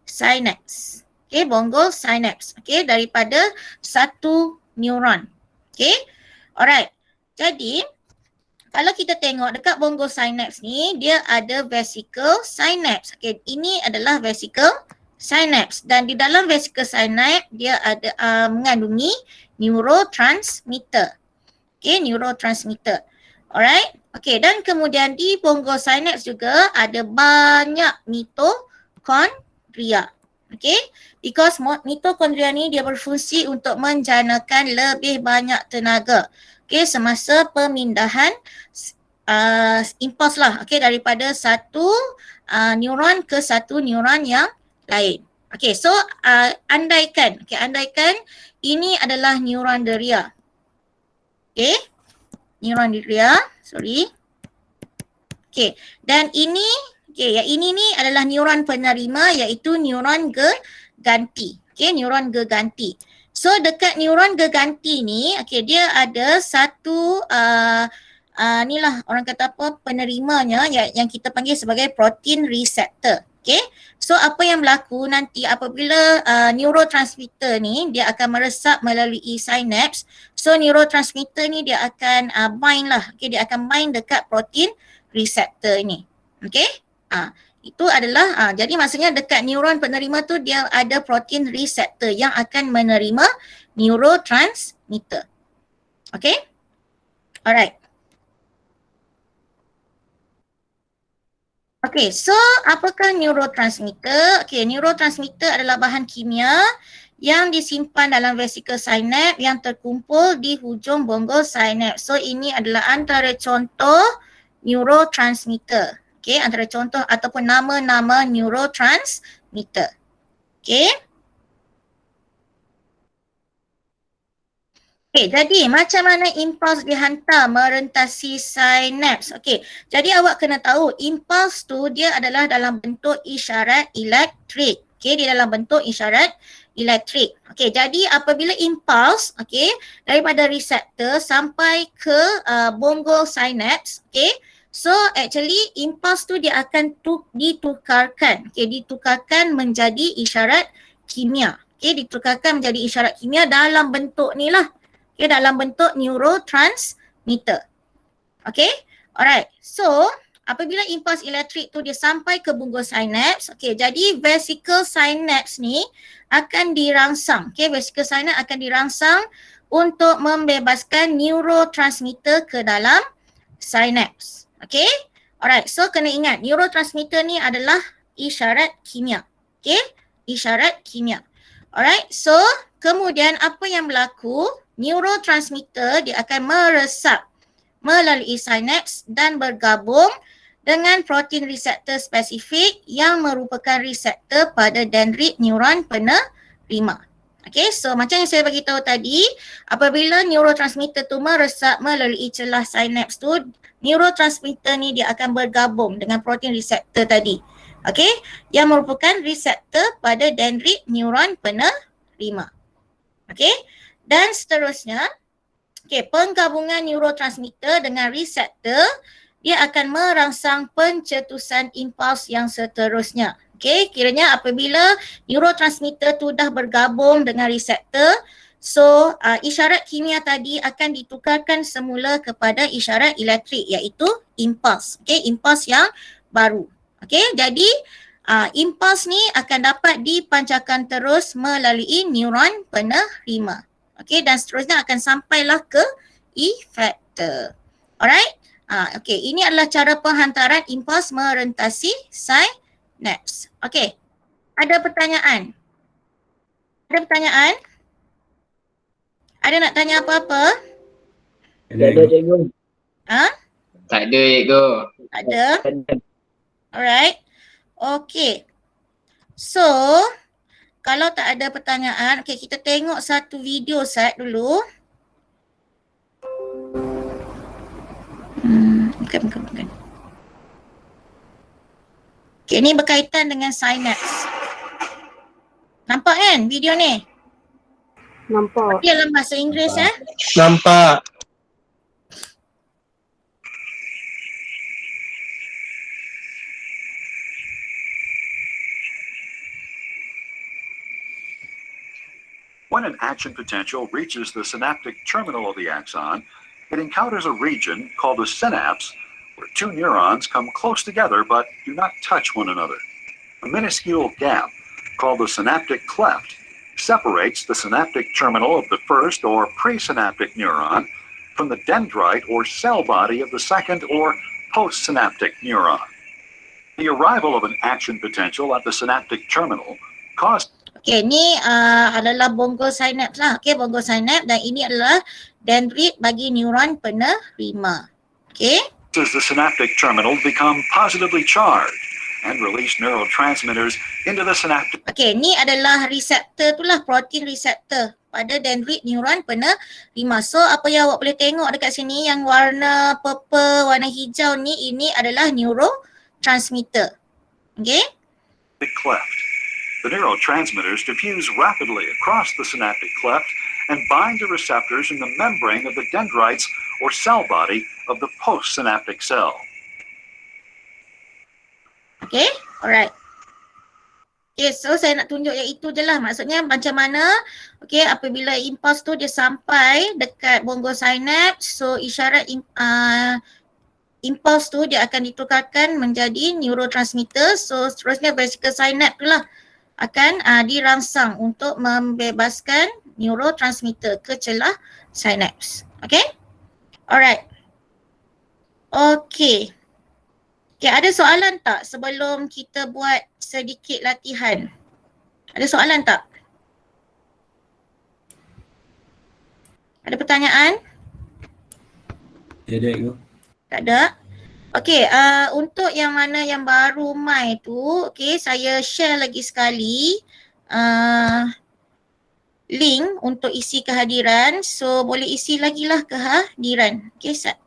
Speaker 1: sinaps. Bonggol sinaps. Daripada satu neuron. Alright. Jadi kalau kita tengok dekat bonggol sinaps ni, dia ada vesicle sinaps. Ini adalah vesicle sinaps dan di dalam vesicle sinaps dia ada mengandungi neurotransmitter. Neurotransmitter. Alright. Dan kemudian di bonggol sinaps juga ada banyak mitokondria. Because mitokondria ni dia berfungsi untuk menjanakan lebih banyak tenaga. Semasa pemindahan impuls lah. Daripada satu neuron ke satu neuron yang lain. So andaikan ini adalah neuron deria. Neuron deria, dan ini yang ini ni adalah neuron penerima iaitu neuron geganti. Neuron geganti. So dekat neuron geganti ni, dia ada satu inilah orang kata apa, penerimanya yang kita panggil sebagai protein receptor. So apa yang berlaku nanti apabila neurotransmitter ni dia akan meresap melalui sinaps. So neurotransmitter ni dia akan bind lah. Dia akan bind dekat protein receptor ni. Itu adalah jadi maksudnya dekat neuron penerima tu dia ada protein receptor yang akan menerima neurotransmitter. Alright. So apakah neurotransmitter? Neurotransmitter adalah bahan kimia yang disimpan dalam vesicle sinaps yang terkumpul di hujung bonggol sinaps. So ini adalah antara contoh neurotransmitter. Antara contoh ataupun nama-nama neurotransmitter. Jadi macam mana impuls dihantar merentasi sinaps? Jadi awak kena tahu impuls tu dia adalah dalam bentuk isyarat elektrik. Dia dalam bentuk isyarat elektrik. Jadi apabila impuls daripada reseptor sampai ke bonggol sinaps, so actually impuls tu dia akan ditukarkan. Ditukarkan menjadi isyarat kimia. Ditukarkan menjadi isyarat kimia dalam bentuk ni lah. Dalam bentuk neurotransmitter. Alright. So apabila impuls elektrik tu dia sampai ke bonggol sinaps, jadi vesicle sinaps ni akan dirangsang. Vesicle sinaps akan dirangsang untuk membebaskan neurotransmitter ke dalam sinaps. Alright. So kena ingat neurotransmitter ni adalah isyarat kimia. Isyarat kimia. Alright. So kemudian apa yang berlaku? Neurotransmitter dia akan meresap melalui sinaps dan bergabung dengan protein reseptor spesifik yang merupakan reseptor pada dendrit neuron penerima. So macam yang saya bagi tahu tadi, apabila neurotransmitter tu meresap melalui celah sinaps tu, neurotransmitter ni dia akan bergabung dengan protein reseptor tadi. Yang merupakan reseptor pada dendrit neuron penerima. Dan seterusnya, penggabungan neurotransmitter dengan reseptor dia akan merangsang pencetusan impuls yang seterusnya. Kiranya apabila neurotransmitter tu dah bergabung dengan reseptor, so isyarat kimia tadi akan ditukarkan semula kepada isyarat elektrik iaitu impuls. Impuls yang baru. Jadi impuls ni akan dapat dipancarkan terus melalui neuron penerima. Dan seterusnya akan sampailah ke efektor. Alright. Ini adalah cara penghantaran impuls merentasi sinaps. Ada pertanyaan? Ada nak tanya apa-apa?
Speaker 4: Tak ada, cikgu.
Speaker 2: Tak ada, cikgu.
Speaker 1: Tak ada? Alright. So kalau tak ada pertanyaan, okay, kita tengok satu video set dulu. Bukan. Okay, ni berkaitan dengan synapse. Nampak kan video ni?
Speaker 5: Nampak.
Speaker 1: Dia dalam bahasa Inggeris
Speaker 4: Nampak.
Speaker 6: When an action potential reaches the synaptic terminal of the axon, it encounters a region called the synapse, where two neurons come close together but do not touch one another. A minuscule gap, called the synaptic cleft, separates the synaptic terminal of the first or presynaptic neuron from the dendrite or cell body of the second or postsynaptic neuron. The arrival of an action potential at the synaptic terminal caused
Speaker 1: Okay, ni adalah bongo synapse lah. Okay, bongo synapse dan ini adalah dendrit bagi neuron penerima. Okay.
Speaker 6: the synaptic terminal become positively charged and release neurotransmitters into the synaptic.
Speaker 1: Okay, ni adalah reseptor tu lah, protein reseptor pada dendrit neuron penerima. So, apa yang awak boleh tengok dekat sini, yang warna purple, warna hijau ni, ini adalah neurotransmitter. Okay.
Speaker 6: The cleft. The neurotransmitters diffuse rapidly across the synaptic cleft and bind to receptors in the membrane of the dendrites or cell body of the postsynaptic cell.
Speaker 1: Okay, alright. Okay, so saya nak tunjuk yang itu je lah. Maksudnya macam mana, okay, apabila impuls tu dia sampai dekat bongo synapse, so isyarat impuls tu dia akan ditukarkan menjadi neurotransmitter. So seterusnya vesicle synapse tu lah akan dirangsang untuk membebaskan neurotransmitter ke celah synapse. Okay? Alright. Okay. Okay, ada soalan tak sebelum kita buat sedikit latihan? Ada soalan tak? Ada pertanyaan?
Speaker 3: Ada tu.
Speaker 1: Tak ada? Okay, untuk yang mana yang baru mai tu, okay, saya share lagi sekali link untuk isi kehadiran. So, boleh isi lagi lah kehadiran. Okay, Sat.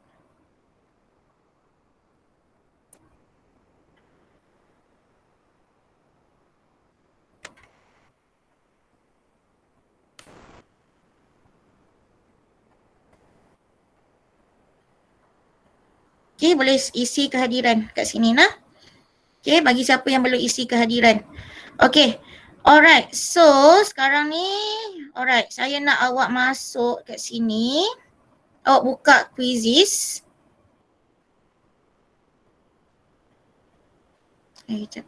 Speaker 1: Okay, boleh isi kehadiran kat sini lah. Okay, bagi siapa yang belum isi kehadiran. Okay, alright. So, sekarang ni, alright, saya nak awak masuk kat sini. Awak buka quizzes. Sekejap.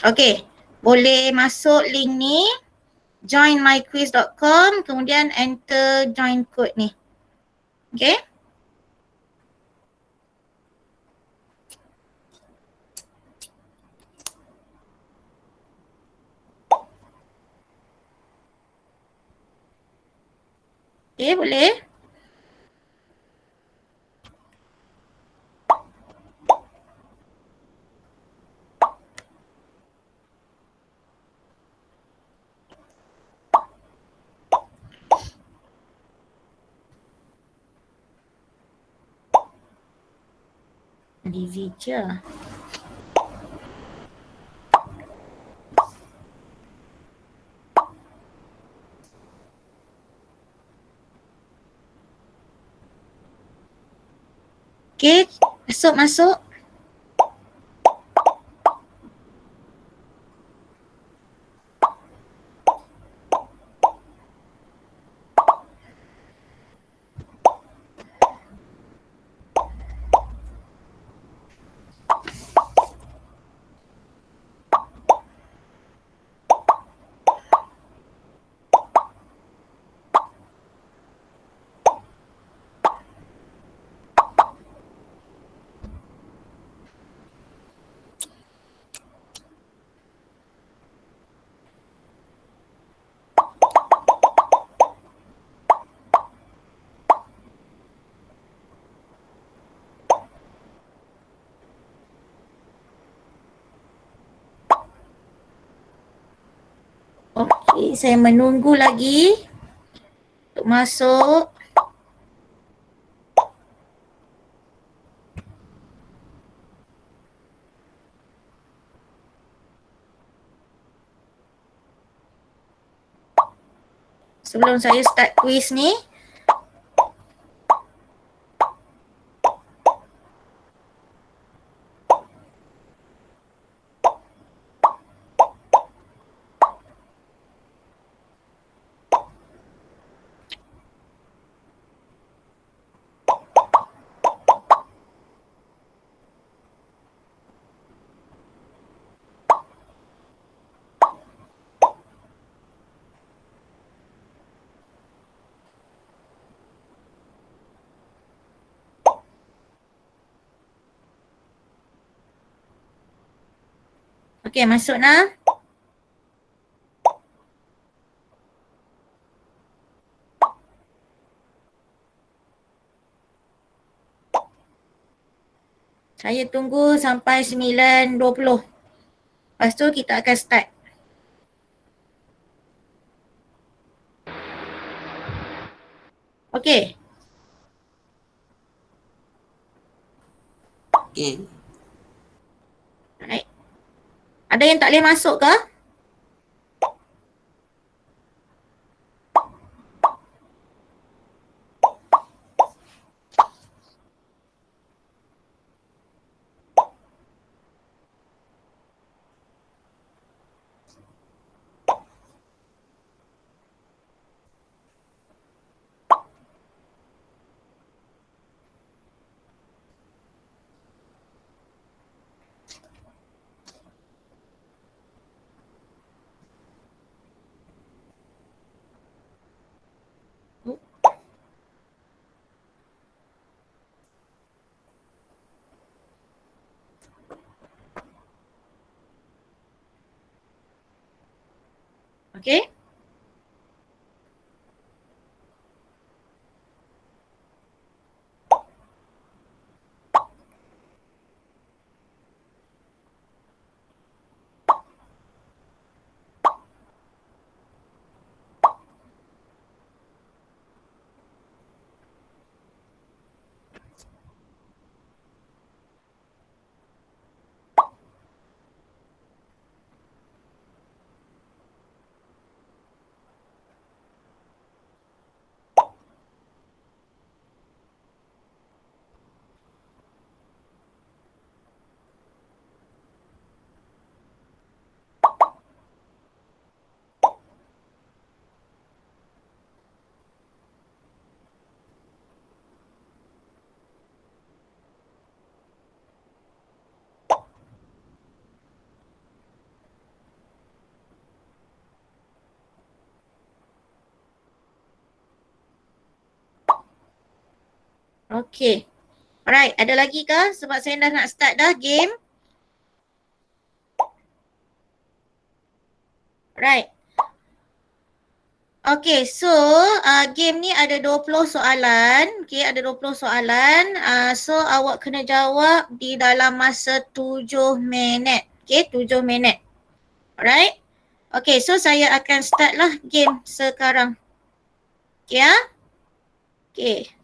Speaker 1: Okay, boleh masuk link ni, joinmyquiz.com, kemudian enter join code ni. Okay. Okay, boleh. Divija. Okay, masuk. Okay, saya menunggu lagi untuk masuk. Sebelum saya start quiz ni, okey, masuk nah. Saya tunggu sampai 9.20. Lepas tu kita akan start. Okey.
Speaker 7: Okay.
Speaker 1: Alright. Ada yang tak boleh masuk ke? Okey. Okey. Alright, ada lagi ke? Sebab saya dah nak start dah game. Right. Okay, so game ni ada 20 soalan. Okay, ada 20 soalan. So awak kena jawab di dalam masa 7 minit. Okay, 7 minit. Alright. Okay, so saya akan start lah game sekarang. Okay ya? Okay.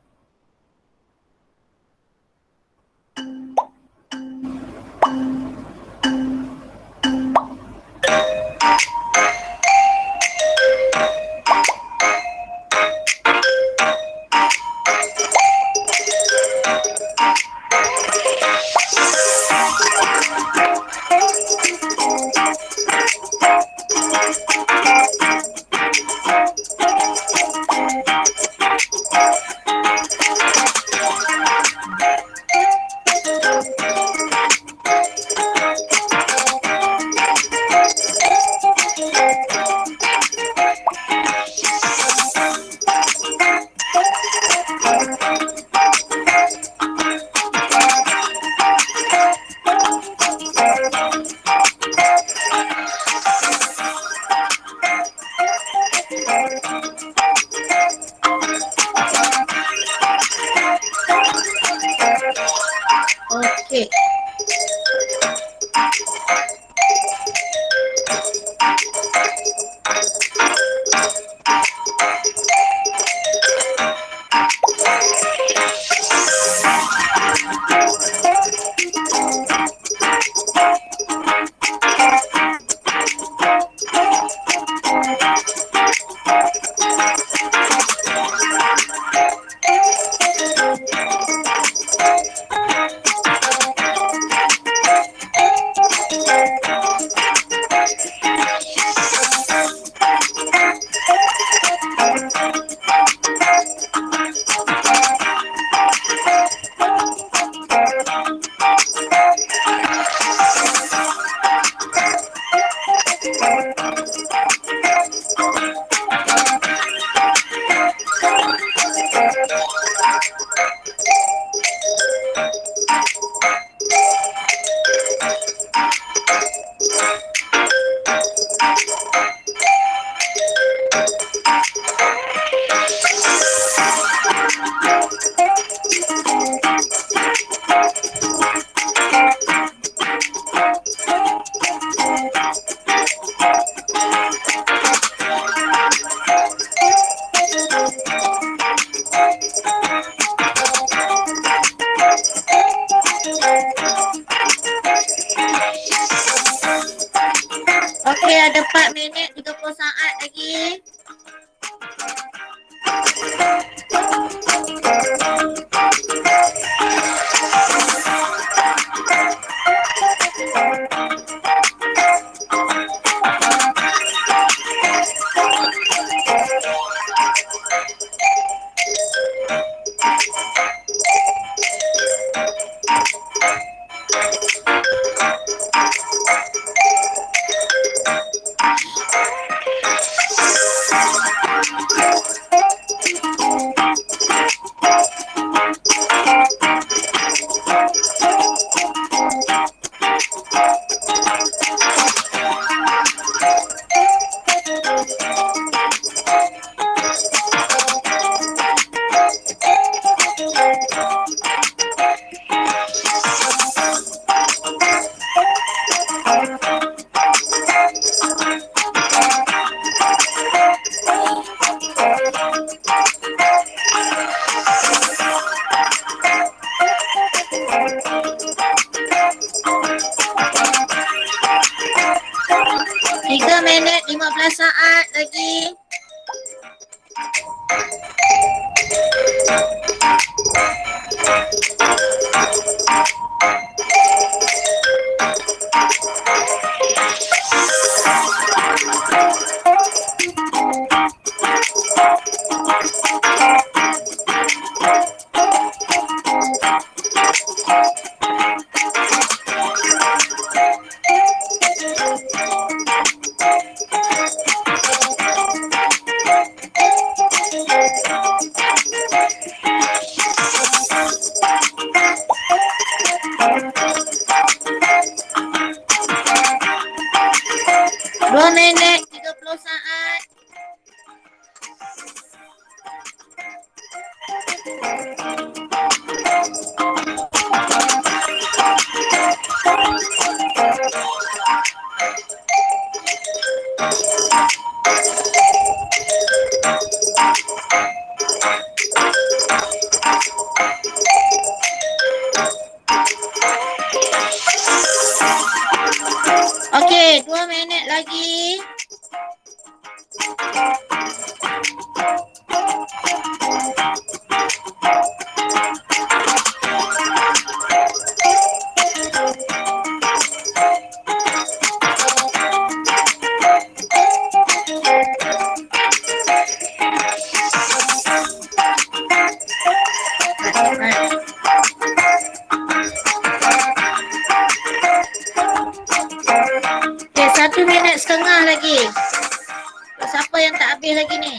Speaker 1: Okay. ada 4 minit 30 saat lagi. Tiga minit 15 saat lagi. Dua minit 30 saat. Okey, 2 minit lagi. Okey, 1 minit setengah lagi. Siapa yang tak habis lagi ni?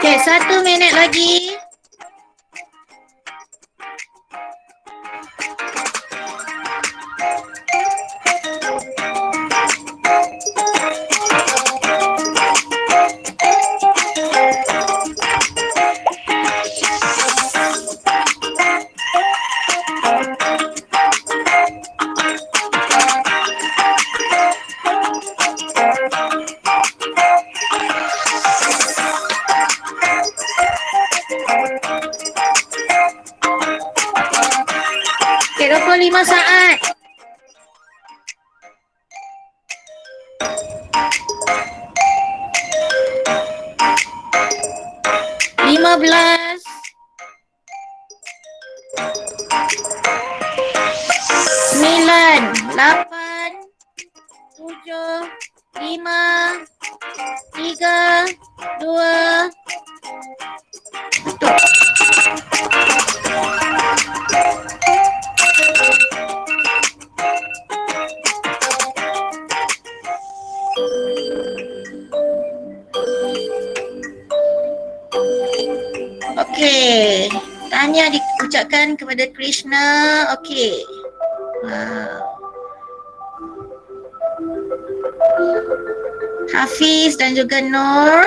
Speaker 1: Okey, 1 minit lagi. Okey, 25 saat. Lima belas. Sembilan. 8. 7. 5. 3. 2. Tutup. Okey, tanya diucapkan kepada Krishna. Okey. Hafiz dan juga Nur.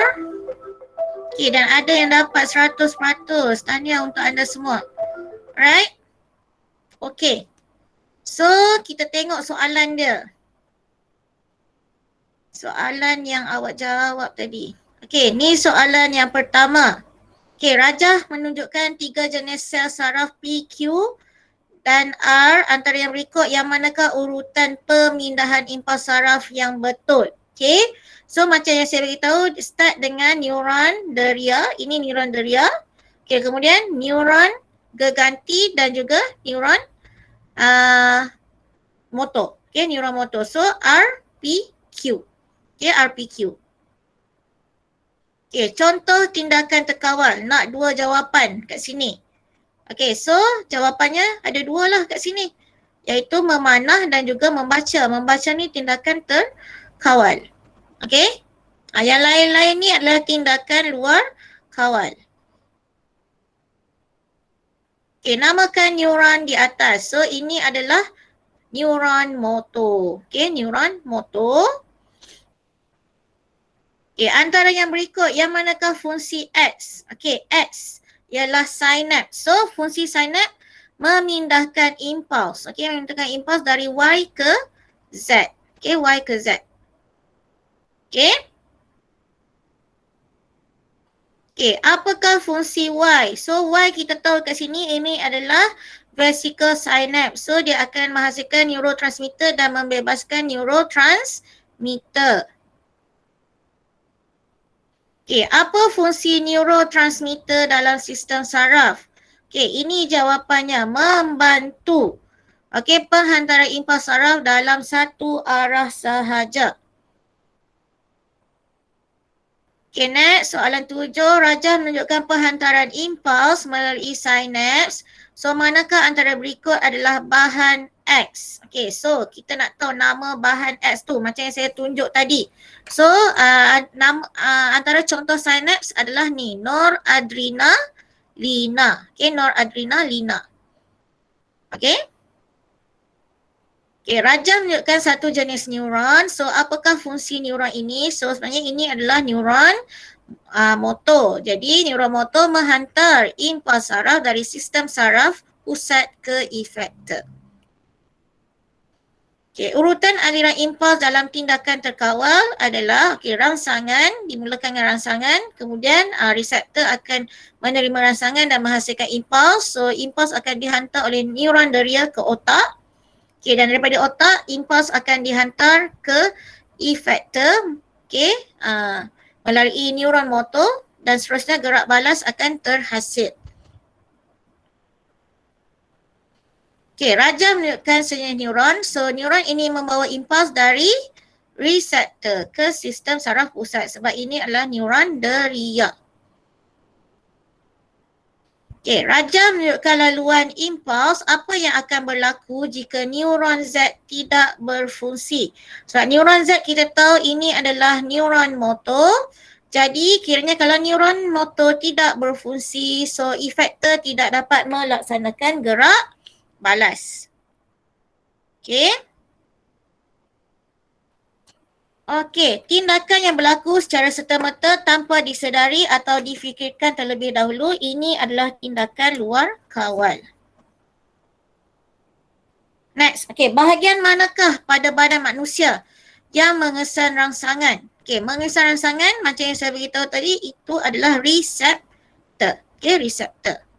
Speaker 1: Okay, dan ada yang dapat 100%. Tahniah untuk anda semua. Alright? Okay. So, kita tengok soalan dia. Soalan yang awak jawab tadi. Okay, ni soalan yang pertama. Okay, Rajah menunjukkan 3 jenis sel saraf P, Q dan R antara yang berikut yang manakah urutan pemindahan impuls saraf yang betul. Okay, so macam yang saya beritahu, start dengan neuron deria. Ini neuron deria. Okay, kemudian neuron geganti dan juga neuron motor. Okay, neuron motor. So RPQ. Okay, RPQ. Okay, contoh tindakan terkawal. Nak 2 jawapan kat sini. Okay, so jawapannya ada 2 lah kat sini. Iaitu memanah dan juga membaca. Membaca ni tindakan terkawal. Okay. Yang lain-lain ni adalah tindakan luar kawal. Okay, namakan neuron di atas. So, ini adalah neuron motor. Okay, neuron motor. Okay, antara yang berikut, yang manakah fungsi X? Okay, X ialah synapse. So, fungsi synapse memindahkan impuls. Okay, memindahkan impuls dari Y ke Z. Okay, Y ke Z. Okay. Okay, apakah fungsi Y? So, Y kita tahu kat sini ini adalah vesicle synapse. So, dia akan menghasilkan neurotransmitter dan membebaskan neurotransmitter. Okay, apa fungsi neurotransmitter dalam sistem saraf? Okay, ini jawapannya, membantu. Okay, penghantaran impuls saraf dalam satu arah sahaja. Okay, next, soalan 7. Rajah menunjukkan penghantaran impuls melalui synapse. So, manakah antara berikut adalah bahan X? Okay, so kita nak tahu nama bahan X tu macam yang saya tunjuk tadi. So, antara contoh synapse adalah ni, noradrenalina. Okay, noradrenalina. Okay. Okay, Rajah menunjukkan satu jenis neuron. So, apakah fungsi neuron ini? So, sebenarnya ini adalah neuron motor. Jadi, neuron motor menghantar impuls saraf dari sistem saraf pusat ke efektor. Okay, urutan aliran impuls dalam tindakan terkawal adalah rangsangan, dimulakan dengan rangsangan, kemudian reseptor akan menerima rangsangan dan menghasilkan impuls. So, impuls akan dihantar oleh neuron deria ke otak. Okay, dan daripada otak, impuls akan dihantar ke efektor, okay, melalui neuron motor dan seterusnya gerak balas akan terhasil. Okay, Rajah menunjukkan sejenis neuron. So, neuron ini membawa impuls dari reseptor ke sistem saraf pusat sebab ini adalah neuron deria. Okay, Rajah menunjukkan laluan impuls apa yang akan berlaku jika neuron Z tidak berfungsi. Sebab neuron Z kita tahu ini adalah neuron motor. Jadi kiranya kalau neuron motor tidak berfungsi, so efektor tidak dapat melaksanakan gerak balas. Okay. Okey, tindakan yang berlaku secara serta-merta tanpa disedari atau difikirkan terlebih dahulu, ini adalah tindakan luar kawal. Next, okey, bahagian manakah pada badan manusia yang mengesan rangsangan? Okey, mengesan rangsangan macam yang saya beritahu tadi, itu adalah reseptor. Okey, reseptor.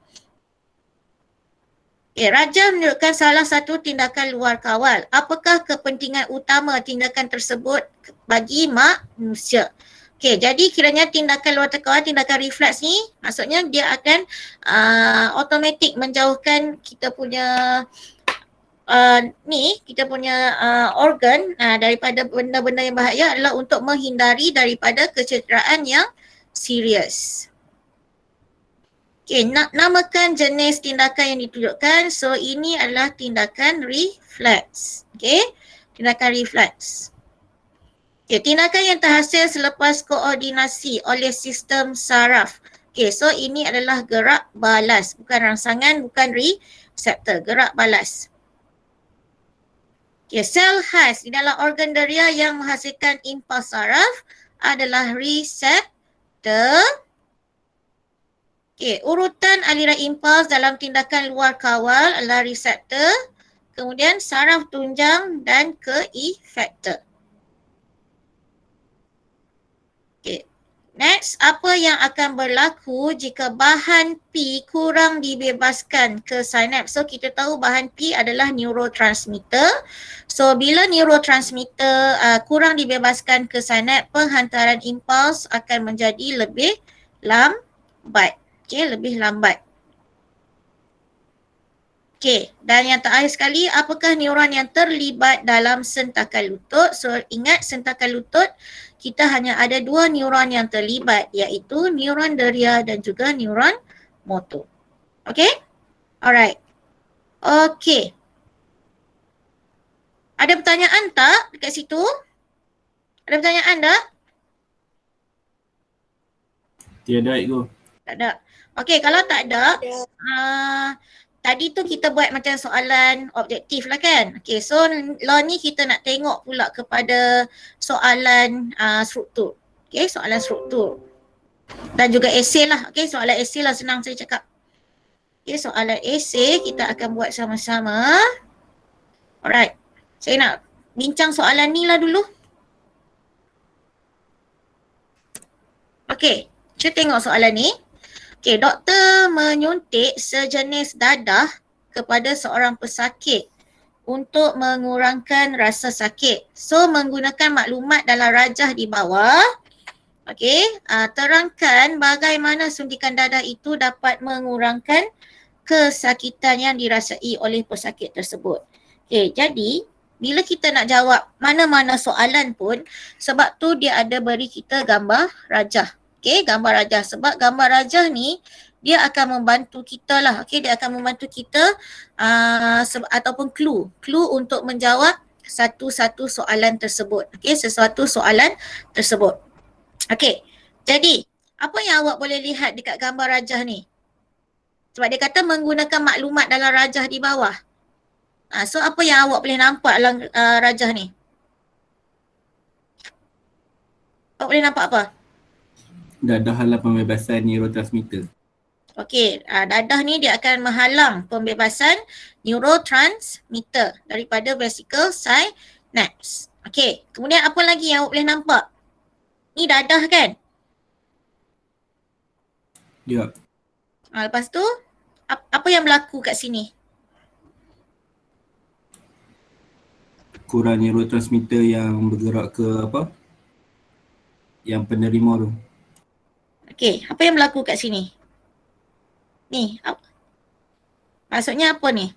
Speaker 1: Okay, Rajah menunjukkan salah satu tindakan luar kawal. Apakah kepentingan utama tindakan tersebut bagi manusia? Okay, jadi kiranya tindakan luar kawal, tindakan refleks ni, maksudnya dia akan automatik menjauhkan kita punya organ daripada benda-benda yang bahaya adalah untuk menghindari daripada kecederaan yang serius. Okay, namakan jenis tindakan yang ditunjukkan. So, ini adalah tindakan refleks. Okay, tindakan refleks. Okay, tindakan yang terhasil selepas koordinasi oleh sistem saraf. Okay, so ini adalah gerak balas. Bukan rangsangan, bukan reseptor. Gerak balas. Okay, sel khas di dalam organ deria yang menghasilkan impuls saraf adalah reseptor. Okey, urutan aliran impuls dalam tindakan luar kawal adalah reseptor, kemudian saraf tunjang dan ke-efektor. Okey. Next, apa yang akan berlaku jika bahan P kurang dibebaskan ke sinaps? So, kita tahu bahan P adalah neurotransmitter. So, bila neurotransmitter kurang dibebaskan ke sinaps, penghantaran impuls akan menjadi lebih lambat. Okey, lebih lambat. Okey, dan yang terakhir sekali, apakah neuron yang terlibat dalam sentakan lutut? So, ingat sentakan lutut, kita hanya ada 2 neuron yang terlibat, iaitu neuron deria dan juga neuron motor. Okey? Alright. Okey. Ada pertanyaan tak dekat situ? Ada pertanyaan tak?
Speaker 3: Tiada, Cikgu.
Speaker 1: Tak ada. Okey, kalau tak ada, tadi tu kita buat macam soalan objektif lah kan. Okay, so law ni kita nak tengok pula kepada soalan struktur. Okay, soalan struktur. Dan juga esei lah. Okay, soalan esei lah, senang saya cakap. Okay, soalan esei kita akan buat sama-sama. Alright, saya nak bincang soalan ni lah dulu. Okay, kita tengok soalan ni. Okey, doktor menyuntik sejenis dadah kepada seorang pesakit untuk mengurangkan rasa sakit. So, menggunakan maklumat dalam rajah di bawah. Okey, terangkan bagaimana suntikan dadah itu dapat mengurangkan kesakitan yang dirasai oleh pesakit tersebut. Okey, jadi bila kita nak jawab mana-mana soalan pun, sebab tu dia ada beri kita gambar rajah. Okey, gambar rajah. Sebab gambar rajah ni dia akan membantu kita lah. Okey, dia akan membantu kita ataupun clue untuk menjawab satu-satu soalan tersebut. Okey, sesuatu soalan tersebut. Okey, jadi apa yang awak boleh lihat dekat gambar rajah ni? Sebab dia kata menggunakan maklumat dalam rajah di bawah. So apa yang awak boleh nampak dalam rajah ni? Awak boleh nampak apa?
Speaker 3: Dadah halang pembebasan neurotransmitter.
Speaker 1: Okey, dadah ni dia akan menghalang pembebasan neurotransmitter daripada vesicle synapse. Okey, kemudian apa lagi yang awak boleh nampak? Ni dadah kan?
Speaker 3: Ya.
Speaker 1: Lepas tu, apa yang berlaku kat sini?
Speaker 3: Kurang neurotransmitter yang bergerak ke apa? Yang penerima tu.
Speaker 1: Okey, apa yang berlaku kat sini? Ni, maksudnya apa ni?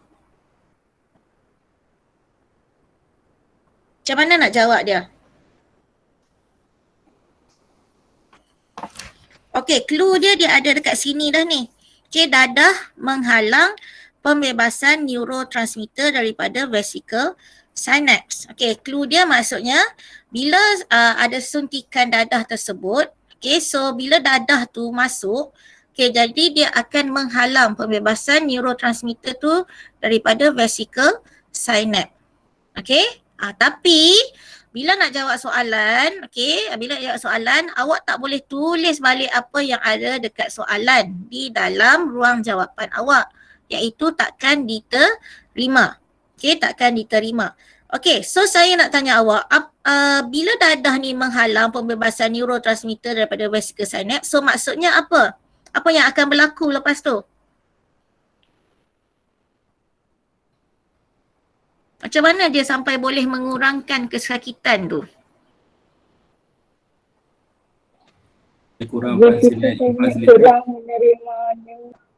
Speaker 1: Macam mana nak jawab dia? Okey, clue dia ada dekat sini dah ni. Okey, dadah menghalang pembebasan neurotransmitter daripada vesicle synapse. Okey, clue dia maksudnya bila ada suntikan dadah tersebut, okey, so bila dadah tu masuk, okey, jadi dia akan menghalang pembebasan neurotransmitter tu daripada vesicle synapse. Okey, tapi bila nak jawab soalan, okey, bila nak jawab soalan, awak tak boleh tulis balik apa yang ada dekat soalan di dalam ruang jawapan awak, iaitu takkan diterima. Okey, takkan diterima. Okey, so saya nak tanya awak, bila dadah ni menghalang pembebasan neurotransmitter daripada vesicle synapse, so maksudnya apa? Apa yang akan berlaku lepas tu? Macam mana dia sampai boleh mengurangkan kesakitan tu?
Speaker 3: Kurang
Speaker 5: kurang menerima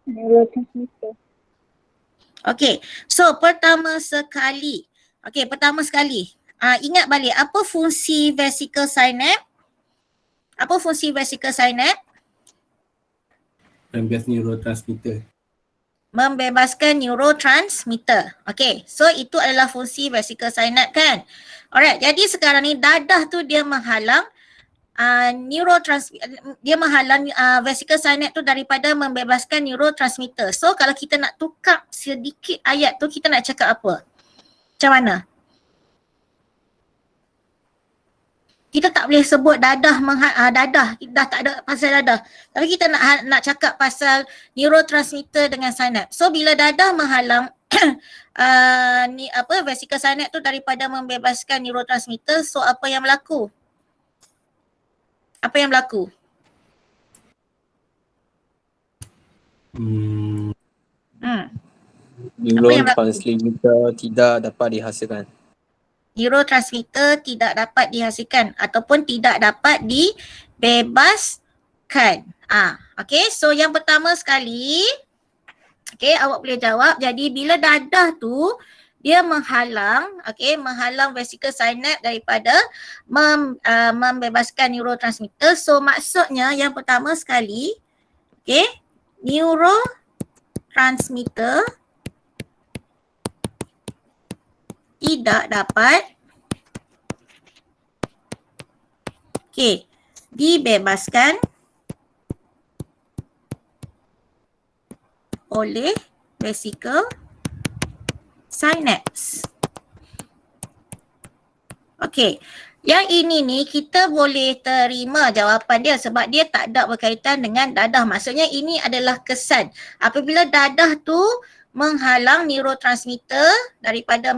Speaker 5: neurotransmitter.
Speaker 1: Okey, so pertama sekali. Ingat balik apa fungsi vesicle synapse? Apa fungsi vesicle synapse?
Speaker 3: Pembebas neurotransmitter.
Speaker 1: Membebaskan neurotransmitter. Okey, so itu adalah fungsi vesicle synapse kan? Alright, jadi sekarang ni dadah tu dia menghalang vesicle synapse tu daripada membebaskan neurotransmitter. So kalau kita nak tukar sedikit ayat tu, kita nak cakap apa? Macam mana? kita tak boleh sebut dadah dadah, dah tak ada pasal dadah. Tapi kita nak cakap pasal neurotransmitter dengan synapse. So bila dadah menghalang vesikel synapse tu daripada membebaskan neurotransmitter, so apa yang berlaku? Apa yang berlaku?
Speaker 7: Neurotransmitter tidak dapat dihasilkan.
Speaker 1: Neurotransmitter tidak dapat dihasilkan ataupun tidak dapat dibebaskan. Okay, so yang pertama sekali, okay, awak boleh jawab. Jadi bila dadah tu dia menghalang vesikel synapse daripada membebaskan neurotransmitter. So maksudnya yang pertama sekali, okay, neurotransmitter tidak dapat dibebaskan oleh vesikel synapse. Okey, yang ini ni kita boleh terima jawapan dia sebab dia tak ada berkaitan dengan dadah. Maksudnya ini adalah kesan. Apabila dadah tu menghalang neurotransmitter daripada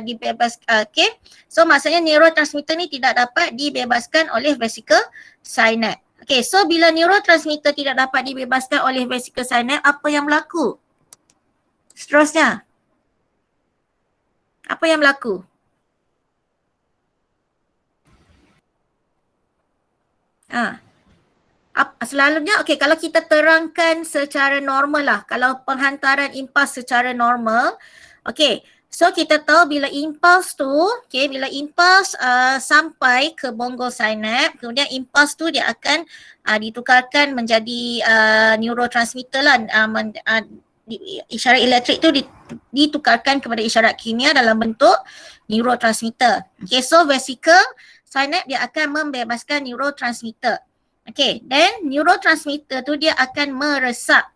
Speaker 1: dibebaskan. Okay. So maksudnya neurotransmitter ni tidak dapat dibebaskan oleh vesikel synapse. Okay, so bila neurotransmitter tidak dapat dibebaskan oleh vesikel synapse, apa yang berlaku? Seterusnya. Apa yang berlaku? Selalunya, okay, kalau kita terangkan secara normal lah, kalau penghantaran impuls secara normal, okay, so kita tahu bila impuls tu, okay, bila impuls sampai ke bonggol synapse, kemudian impuls tu dia akan ditukarkan menjadi neurotransmitter lah, isyarat elektrik tu ditukarkan kepada isyarat kimia dalam bentuk neurotransmitter. Okay, so vesikel synapse dia akan membebaskan neurotransmitter. Okay, then neurotransmitter tu dia akan meresap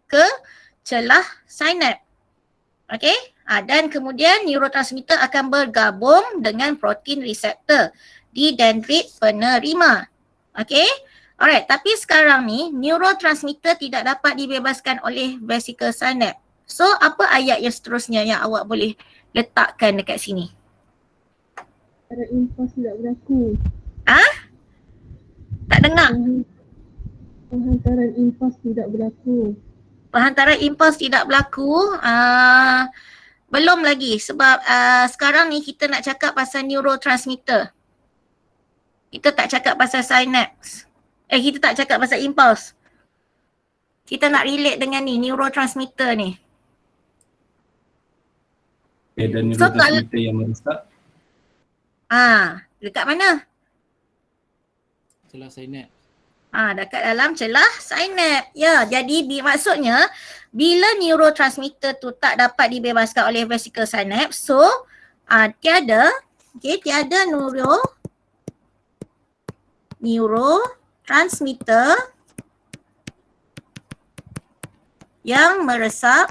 Speaker 1: ke celah synapse. Okay, dan kemudian neurotransmitter akan bergabung dengan protein reseptor di dendrit penerima. Okay, alright, tapi sekarang ni neurotransmitter tidak dapat dibebaskan oleh vesikel synapse. So apa ayat yang seterusnya yang awak boleh letakkan dekat sini?
Speaker 5: Ada impuls tidak berlaku.
Speaker 1: Tak dengar.
Speaker 5: Penghantaran impuls tidak berlaku.
Speaker 1: Penghantaran impuls tidak berlaku. Belum lagi sebab sekarang ni kita nak cakap pasal neurotransmitter. Kita tak cakap pasal synapse. Kita tak cakap pasal impuls. Kita nak relate dengan ni, neurotransmitter ni.
Speaker 3: Dan neurotransmitter yang meresap.
Speaker 1: Dekat mana?
Speaker 8: Celah synapse.
Speaker 1: Dekat dalam celah synapse. Ya, jadi maksudnya bila neurotransmitter tu tak dapat dibebaskan oleh vesikel synapse, so tiada neurotransmitter yang meresap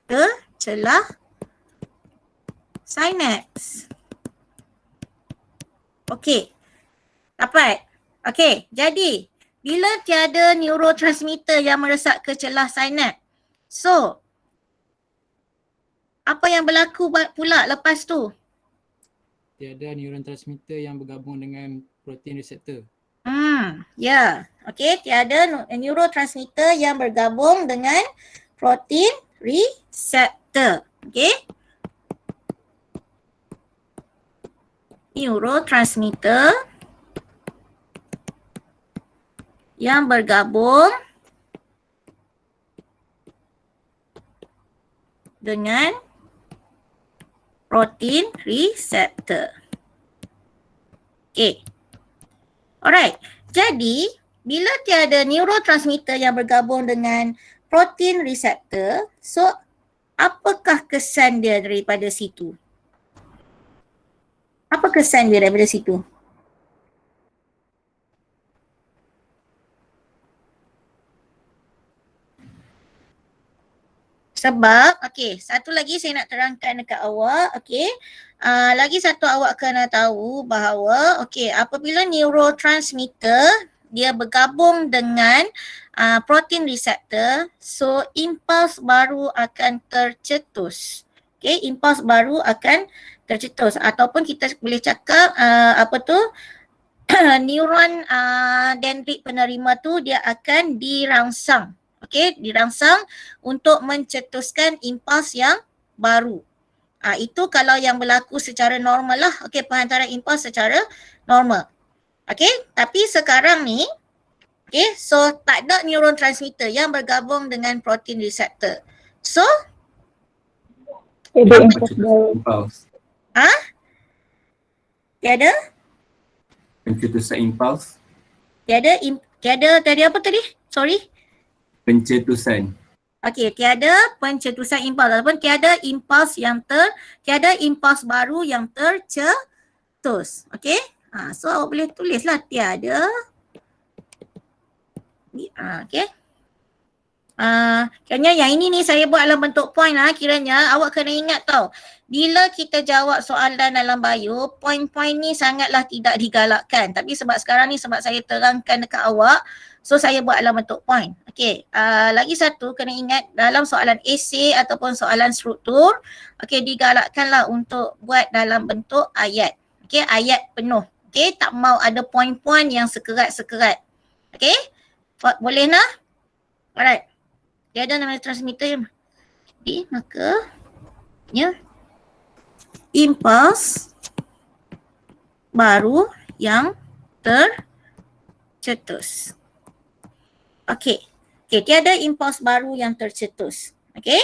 Speaker 1: ke celah synapse. Okey. Dapat? Okey. Jadi, bila tiada neurotransmitter yang meresap ke celah synapse, so apa yang berlaku pula lepas tu?
Speaker 8: Tiada neurotransmitter yang bergabung dengan protein reseptor.
Speaker 1: Ya. Okey, tiada neurotransmitter yang bergabung dengan protein reseptor. Okey. Neurotransmitter yang bergabung dengan protein reseptor. Okay. Alright. Jadi, bila tiada neurotransmitter yang bergabung dengan protein reseptor, so apakah kesan dia daripada situ? Apa kesan dia daripada situ? Sebab, okey, satu lagi saya nak terangkan dekat awak, okey. Lagi satu awak kena tahu bahawa, okey, apabila neurotransmitter dia bergabung dengan protein receptor, so impuls baru akan tercetus. Okey, impuls baru akan tercetus ataupun kita boleh cakap neuron dendrit penerima tu dia akan dirangsang. Okey, dirangsang untuk mencetuskan impuls yang baru. Itu kalau yang berlaku secara normal lah. Okey, penghantaran impuls secara normal. Okey, tapi sekarang ni, okey, so tak ada neuron transmitter yang bergabung dengan protein receptor. So,
Speaker 5: Ada impuls baru.
Speaker 3: Impuls.
Speaker 1: tiada
Speaker 3: Pencetusan impuls.
Speaker 1: tiada apa tadi? Sorry.
Speaker 3: Pencetusan.
Speaker 1: Okey, tiada pencetusan impuls ataupun tiada impuls baru yang tercetus. Okey? So awak boleh tulislah tiada. Okey. Kiranya yang ini ni saya buat dalam bentuk point lah. Kiranya awak kena ingat tau. Bila kita jawab soalan dalam bio, point-point ni sangatlah tidak digalakkan. Tapi sebab sekarang ni sebab saya terangkan dekat awak, so saya buat dalam bentuk point. Okey, lagi satu kena ingat dalam soalan esei ataupun soalan struktur, okey, digalakkanlah untuk buat dalam bentuk ayat. Okey, ayat penuh. Okey, tak mau ada point-point yang sekerat-sekerat. Okey? Boleh nah? Alright. Dia ada nama transmitter. Jadi maka impuls baru yang tercetus. Okey. Okey, tiada impuls baru yang tercetus. Okey?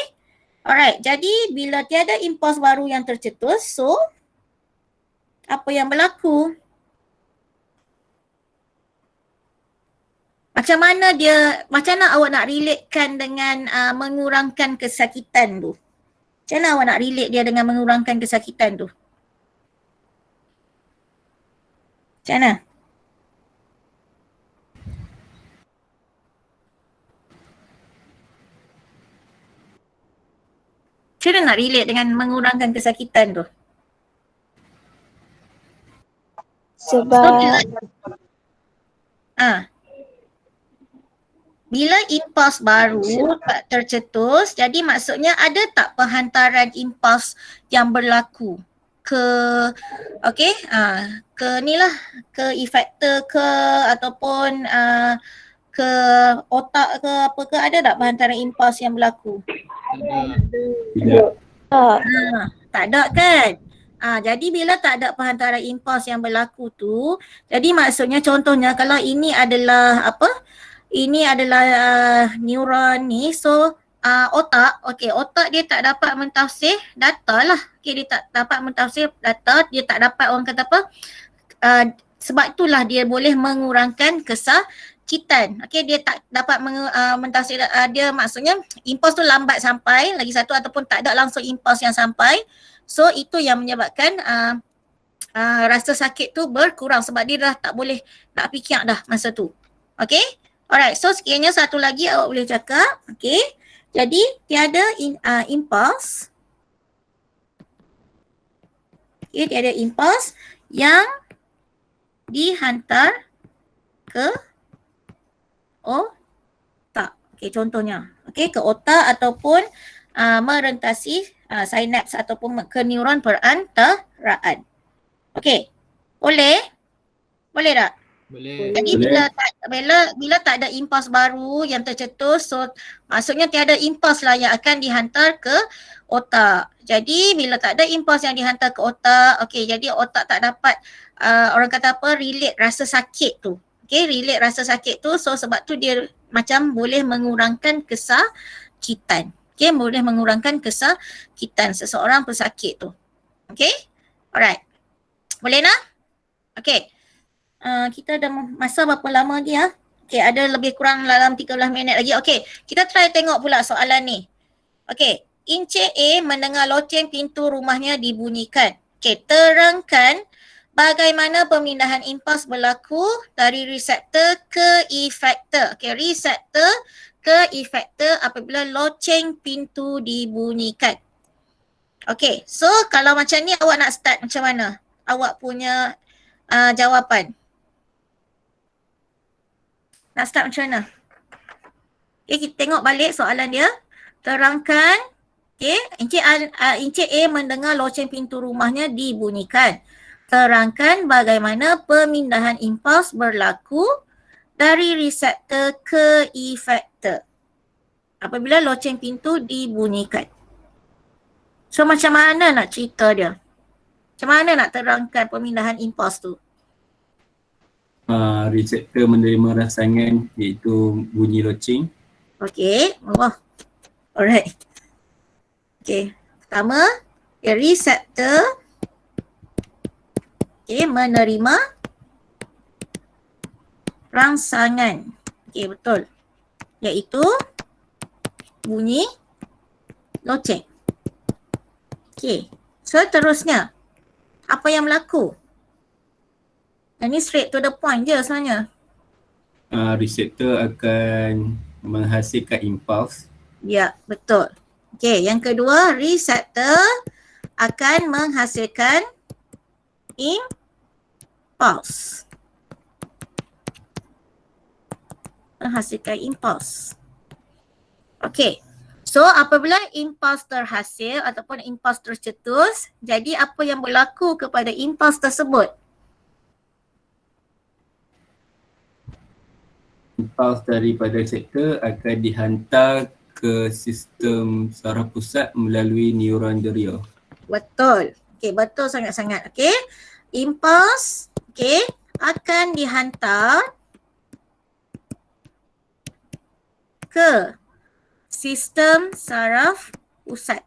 Speaker 1: Alright, jadi bila tiada impuls baru yang tercetus, so apa yang berlaku? Macam mana awak nak relatekan dengan mengurangkan kesakitan tu? Macam mana awak nak relate dia dengan mengurangkan kesakitan tu? Macam mana? Macam mana nak relate dengan mengurangkan kesakitan tu?
Speaker 5: Sebab
Speaker 1: bila impuls baru tak tercetus, jadi maksudnya ada tak penghantaran impuls yang berlaku ke ke efektor ke ataupun ke otak ke apa ke, ada tak penghantaran impuls yang berlaku?
Speaker 3: Tidak.
Speaker 1: Tak ada kan? Jadi bila tak ada penghantaran impuls yang berlaku tu, jadi maksudnya contohnya kalau ini adalah neuron ni, so otak dia tak dapat mentafsir data lah. Dia tak dapat mentafsir data, dia tak dapat orang kata sebab itulah dia boleh mengurangkan kesakitan. Dia tak dapat mentafsir dia, maksudnya impuls tu lambat sampai, lagi satu ataupun tak ada langsung impuls yang sampai. So itu yang menyebabkan rasa sakit tu berkurang sebab dia dah tak boleh nak fikir dah masa tu. Okay? Alright, so sekiranya satu lagi awak boleh cakap. Okay, jadi tiada impuls. Okay, tiada impuls yang dihantar ke otak. Okay, contohnya. Okay, ke otak ataupun merentasi sinaps ataupun ke neuron perantaraan. Okay, boleh? Boleh tak?
Speaker 8: Boleh.
Speaker 1: Jadi bila tak ada impuls baru yang tercetus, so maksudnya tiada impuls lah yang akan dihantar ke otak. Jadi bila tak ada impuls yang dihantar ke otak, okey, jadi otak tak dapat orang kata relate rasa sakit tu. Okey, relate rasa sakit tu, so sebab tu dia macam boleh mengurangkan kesakitan. Okey, boleh mengurangkan kesakitan seseorang pesakit tu. Okey? Alright. Boleh nak? Okey. Kita dah masa berapa lama lagi ya? Okey, ada lebih kurang dalam 13 minit lagi. Okey, kita try tengok pula soalan ni. Okey, Encik A mendengar loceng pintu rumahnya dibunyikan. Okey, terangkan bagaimana pemindahan impuls berlaku dari reseptor ke efektor. Okay, reseptor ke efektor apabila loceng pintu dibunyikan. Okay, so kalau macam ni awak nak start macam mana? Awak punya jawapan. Nak start macam mana? Okay, kita tengok balik soalan dia. Terangkan, okay, Encik A mendengar loceng pintu rumahnya dibunyikan. Terangkan bagaimana pemindahan impuls berlaku dari reseptor ke efektor apabila loceng pintu dibunyikan. So macam mana nak cerita dia? Macam mana nak terangkan pemindahan impuls tu?
Speaker 3: Reseptor menerima rangsangan iaitu bunyi loceng.
Speaker 1: Okay, wah. Alright. Okay, pertama, reseptor menerima rangsangan. Okay, betul. Iaitu bunyi loceng. Okay, so terusnya apa yang berlaku? Ini straight to the point je sebenarnya.
Speaker 3: Reseptor akan menghasilkan impuls.
Speaker 1: Ya, betul. Okay, yang kedua, reseptor akan menghasilkan impuls. Menghasilkan impuls. Okay. So apabila impuls terhasil ataupun impuls tercetus, jadi apa yang berlaku kepada impuls tersebut?
Speaker 3: Impuls daripada reseptor akan dihantar ke sistem saraf pusat melalui neuron deria.
Speaker 1: Betul. Okay, betul sangat-sangat. Okay. Impuls, okay, akan dihantar ke sistem saraf pusat.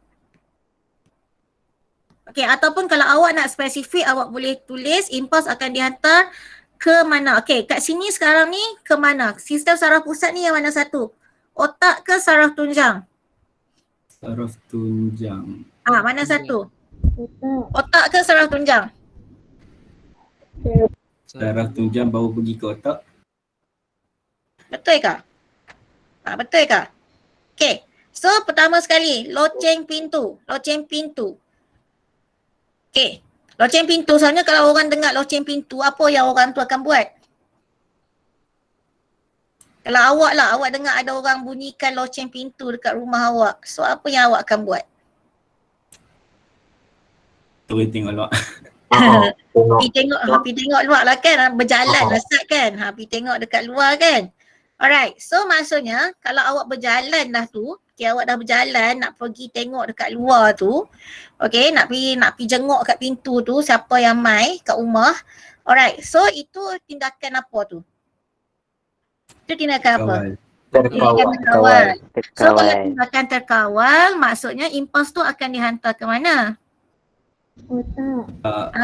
Speaker 1: Okey, ataupun kalau awak nak spesifik, awak boleh tulis impuls akan dihantar ke mana. Okey, kat sini sekarang ni ke mana? Sistem saraf pusat ni yang mana satu? Otak ke saraf tunjang?
Speaker 3: Saraf tunjang.
Speaker 1: Mana satu? Otak ke saraf tunjang?
Speaker 3: Saraf tunjang baru pergi ke otak.
Speaker 1: Betul ke? Betul ke? Okay, so pertama sekali, loceng pintu. Loceng pintu. Okay, loceng pintu, soalnya kalau orang dengar loceng pintu, apa yang orang tu akan buat? Kalau awak lah, awak dengar ada orang bunyikan loceng pintu dekat rumah awak. So apa yang awak akan buat?
Speaker 3: Boleh tengok luar.
Speaker 1: Pergi tengok luar lah kan, berjalan lah Sat kan. Pergi tengok dekat luar kan. Alright, so maksudnya kalau awak berjalan dah tu, okay, awak dah berjalan nak pergi tengok dekat luar tu, okay, nak pergi jenguk kat pintu tu siapa yang mai kat rumah. Alright, so itu tindakan apa tu? Itu tindakan apa? Terkawal. So kalau tindakan terkawal, maksudnya impuls tu akan dihantar ke mana?
Speaker 5: Otak.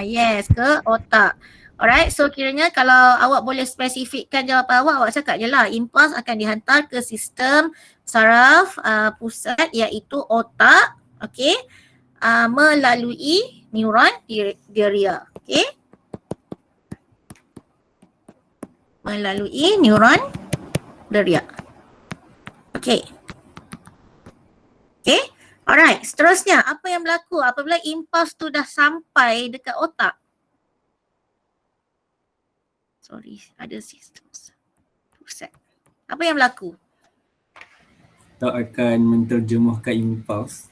Speaker 1: Yes, ke otak. Alright, so kiranya kalau awak boleh spesifikkan jawapan awak, awak cakap je lah impuls akan dihantar ke sistem saraf pusat iaitu otak, okay, melalui neuron deria, okay. Melalui neuron deria. Okay. Okay, alright, seterusnya apa yang berlaku apabila impuls tu dah sampai dekat otak? Sorry, ada sistem pusat. Apa yang berlaku?
Speaker 3: Otak akan menterjemahkan impuls.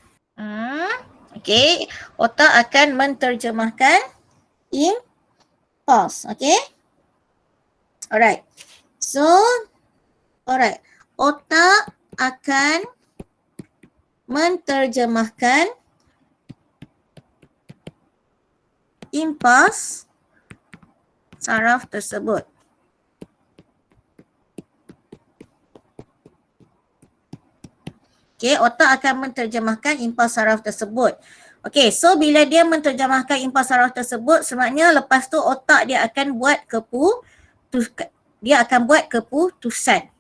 Speaker 1: Okay, otak akan menterjemahkan impuls. Okay. Alright. So, alright. Otak akan menterjemahkan impuls saraf tersebut. Okay, otak akan menterjemahkan impuls saraf tersebut. Okay, so bila dia menterjemahkan impuls saraf tersebut, sebenarnya lepas tu otak dia akan buat keputusan.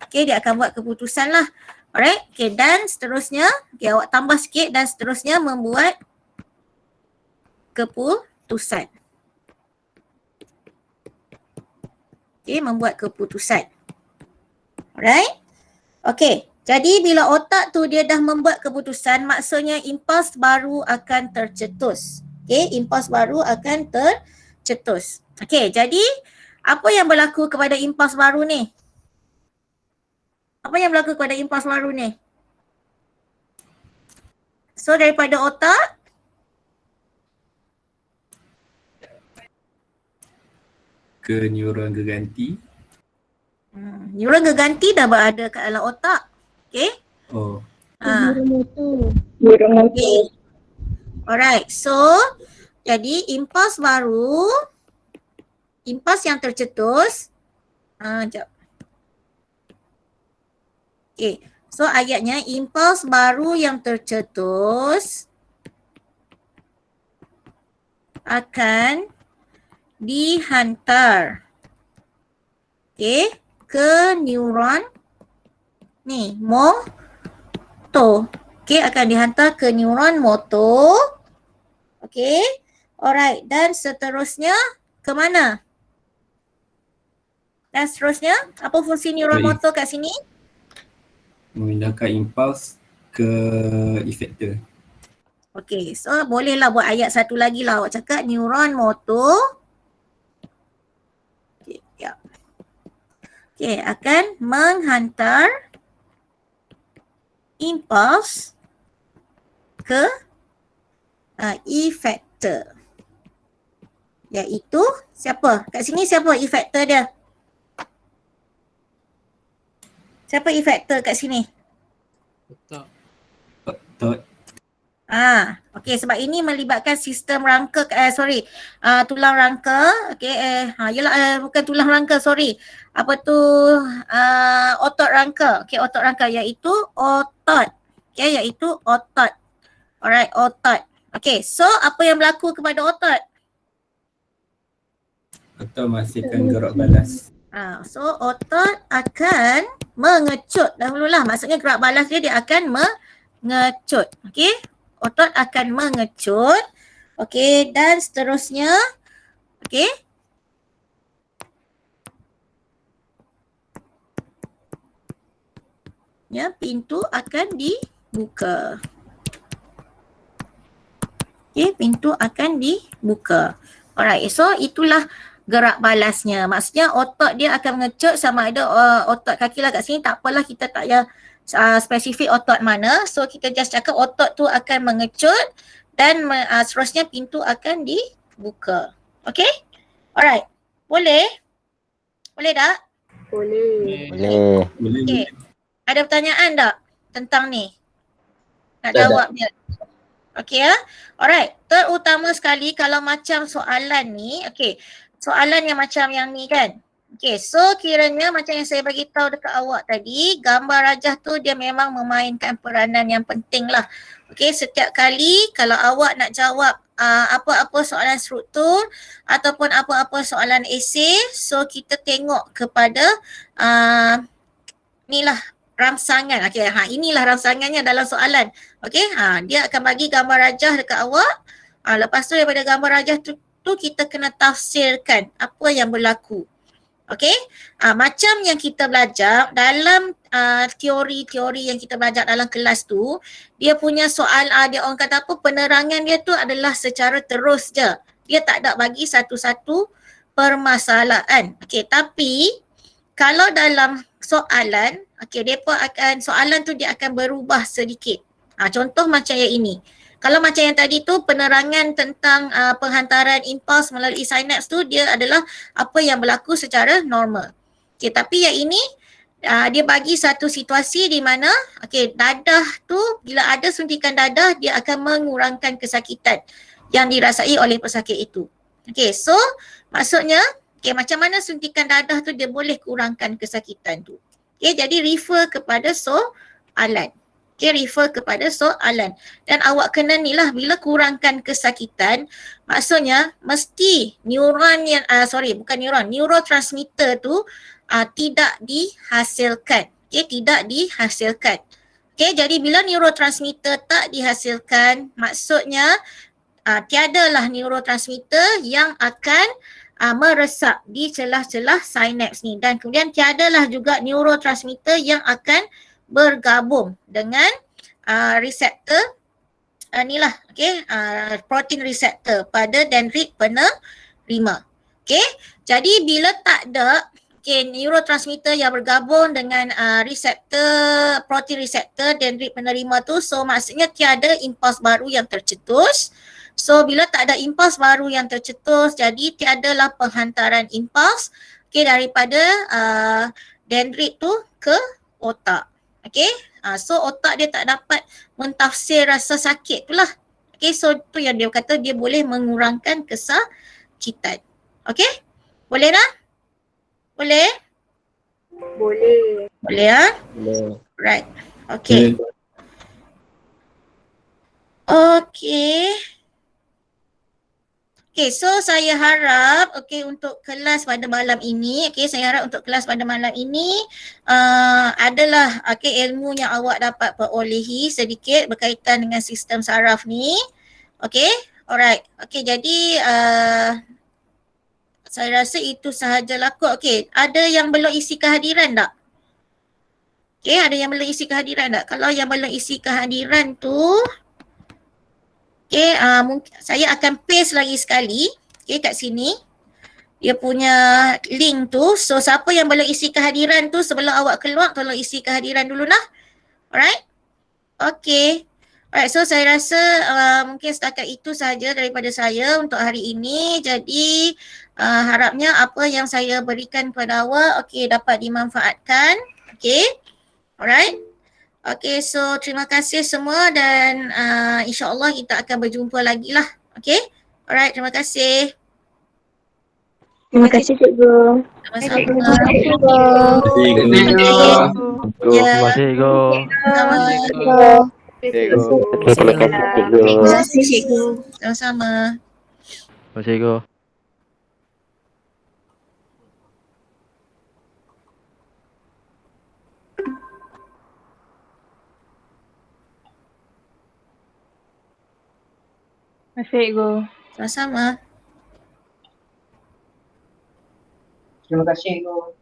Speaker 1: Okay, dia akan buat keputusan lah. Alright, okay, dan seterusnya, okay, awak tambah sikit dan seterusnya membuat keputusan. Okay, membuat keputusan. Alright. Okay, jadi bila otak tu dia dah membuat keputusan, maksudnya impuls baru akan tercetus. Okay, impuls baru akan tercetus. Okay, jadi apa yang berlaku kepada impuls baru ni? Apa yang berlaku kepada impuls baru ni? So daripada otak,
Speaker 3: ke neuron geganti.
Speaker 1: neuron geganti dah berada kat dalam otak. Okay.
Speaker 3: Oh,
Speaker 5: Neuromotor.
Speaker 1: Okay. Alright, so jadi impuls baru, impuls yang tercetus, sekejap. Okay, so ayatnya impuls baru yang tercetus akan dihantar, okay, ke neuron ni, motor. Okay, akan dihantar ke neuron motor. Okay, alright, dan seterusnya ke mana? Dan seterusnya, apa fungsi neuron
Speaker 3: Baik.
Speaker 1: motor kat sini?
Speaker 3: memindahkan impuls ke efektor.
Speaker 1: Okay, so bolehlah buat ayat satu lagi lah. Awak cakap neuron motor. Okay, ya. Okay, akan menghantar impuls ke efektor. Iaitu siapa? Kat sini siapa efektor dia? Siapa efektor kat sini?
Speaker 8: Otak.
Speaker 3: Otot.
Speaker 1: Okey, sebab ini melibatkan sistem rangka, tulang rangka. Okey, bukan tulang rangka, sorry. Apa tu, otot rangka. Okey, otot rangka iaitu otot. Okey, iaitu otot. Alright, otot. Okey, so apa yang berlaku kepada otot?
Speaker 3: Atau menghasilkan gerak balas.
Speaker 1: So otot akan mengecut dahululah. Maksudnya gerak balas dia akan mengecut. Okey, otot akan mengecut. Okey, dan seterusnya. Okey. Ya, pintu akan dibuka. Okey, pintu akan dibuka. Alright, so itulah gerak balasnya. Maksudnya otot dia akan mengecut, sama ada otot kaki lah kat sini, tak apalah, kita tak payah spesifik otot mana. So kita just cakap otot tu akan mengecut dan seterusnya pintu akan dibuka. Okay? Alright. Boleh? Boleh tak?
Speaker 5: Boleh.
Speaker 3: Boleh.
Speaker 1: Okay. Ada pertanyaan tak tentang ni? Nak
Speaker 7: Tak ada.
Speaker 1: jawab dia. Okay ya? Alright. Terutama sekali kalau macam soalan ni, okay. Soalan yang macam yang ni kan. Okay, so kiranya macam yang saya bagi tahu dekat awak tadi, gambar rajah tu dia memang memainkan peranan yang penting lah. Okay, setiap kali kalau awak nak jawab apa-apa soalan struktur ataupun apa-apa soalan esei, so kita tengok kepada ni lah rangsangan. Okay, inilah rangsangannya dalam soalan. Okay, dia akan bagi gambar rajah dekat awak. Lepas tu daripada gambar rajah tu kita kena tafsirkan apa yang berlaku. Okey, macam yang kita belajar dalam teori-teori yang kita belajar dalam kelas tu, dia punya soal, dia orang kata apa, penerangan dia tu adalah secara terus je. Dia tak ada bagi satu-satu permasalahan. Okey, tapi kalau dalam soalan, okey, soalan tu dia akan berubah sedikit. Contoh macam yang ini. Kalau macam yang tadi tu, penerangan tentang penghantaran impuls melalui sinaps tu, dia adalah apa yang berlaku secara normal. Okay, tapi yang ini dia bagi satu situasi di mana dadah tu, bila ada suntikan dadah, dia akan mengurangkan kesakitan yang dirasai oleh pesakit itu. Okay, so maksudnya macam mana suntikan dadah tu dia boleh kurangkan kesakitan tu. Okay, jadi refer kepada soalan. Okay, refer kepada soalan. Dan awak kena ni lah, bila kurangkan kesakitan, maksudnya mesti neurotransmitter tu tidak dihasilkan. Okay, tidak dihasilkan. Okay, jadi bila neurotransmitter tak dihasilkan, maksudnya tiadalah neurotransmitter yang akan meresap di celah-celah sinaps ni, dan kemudian tiadalah juga neurotransmitter yang akan bergabung dengan reseptor inilah, okey, protein reseptor pada dendrit penerima. Okey, jadi bila tak ada neurotransmitter yang bergabung dengan reseptor, protein reseptor dendrit penerima tu, so maksudnya tiada impuls baru yang tercetus. So bila tak ada impuls baru yang tercetus, jadi tiadalah penghantaran impuls daripada dendrit tu ke otak. Okey, so otak dia tak dapat mentafsir rasa sakit tu lah. Okey, so tu yang dia kata dia boleh mengurangkan kesakitan. Okey, boleh tak? Boleh?
Speaker 5: Boleh.
Speaker 1: Boleh ya?
Speaker 7: Boleh.
Speaker 1: Right. Okey. Okey. Okay, so saya harap untuk kelas pada malam ini, saya harap untuk kelas pada malam ini adalah ilmu yang awak dapat perolehi sedikit berkaitan dengan sistem saraf ni. Okay, alright. Okay, jadi saya rasa itu sahajalah kot. Okay, ada yang belum isi kehadiran tak? Okay, ada yang belum isi kehadiran tak? Kalau yang belum isi kehadiran tu, okay, mungkin saya akan paste lagi sekali, kat sini. Dia punya link tu. So, siapa yang belum isi kehadiran tu sebelum awak keluar, tolong isi kehadiran dulu lah. Alright? Okay. Alright, so saya rasa mungkin setakat itu sahaja daripada saya untuk hari ini. Jadi, harapnya apa yang saya berikan kepada awak, dapat dimanfaatkan. Okay. Alright? Okay, so terima kasih semua dan insyaAllah kita akan berjumpa lagi lah. Okay? Alright, terima kasih.
Speaker 5: Terima kasih cikgu.
Speaker 1: Sama-sama.
Speaker 2: Terima kasih, Go.
Speaker 1: Terima kasih, cikgu. Sama-sama.
Speaker 2: Terima kasih, Go.
Speaker 5: Masih cikgu.
Speaker 1: Sama-sama.
Speaker 4: Terima kasih, Go.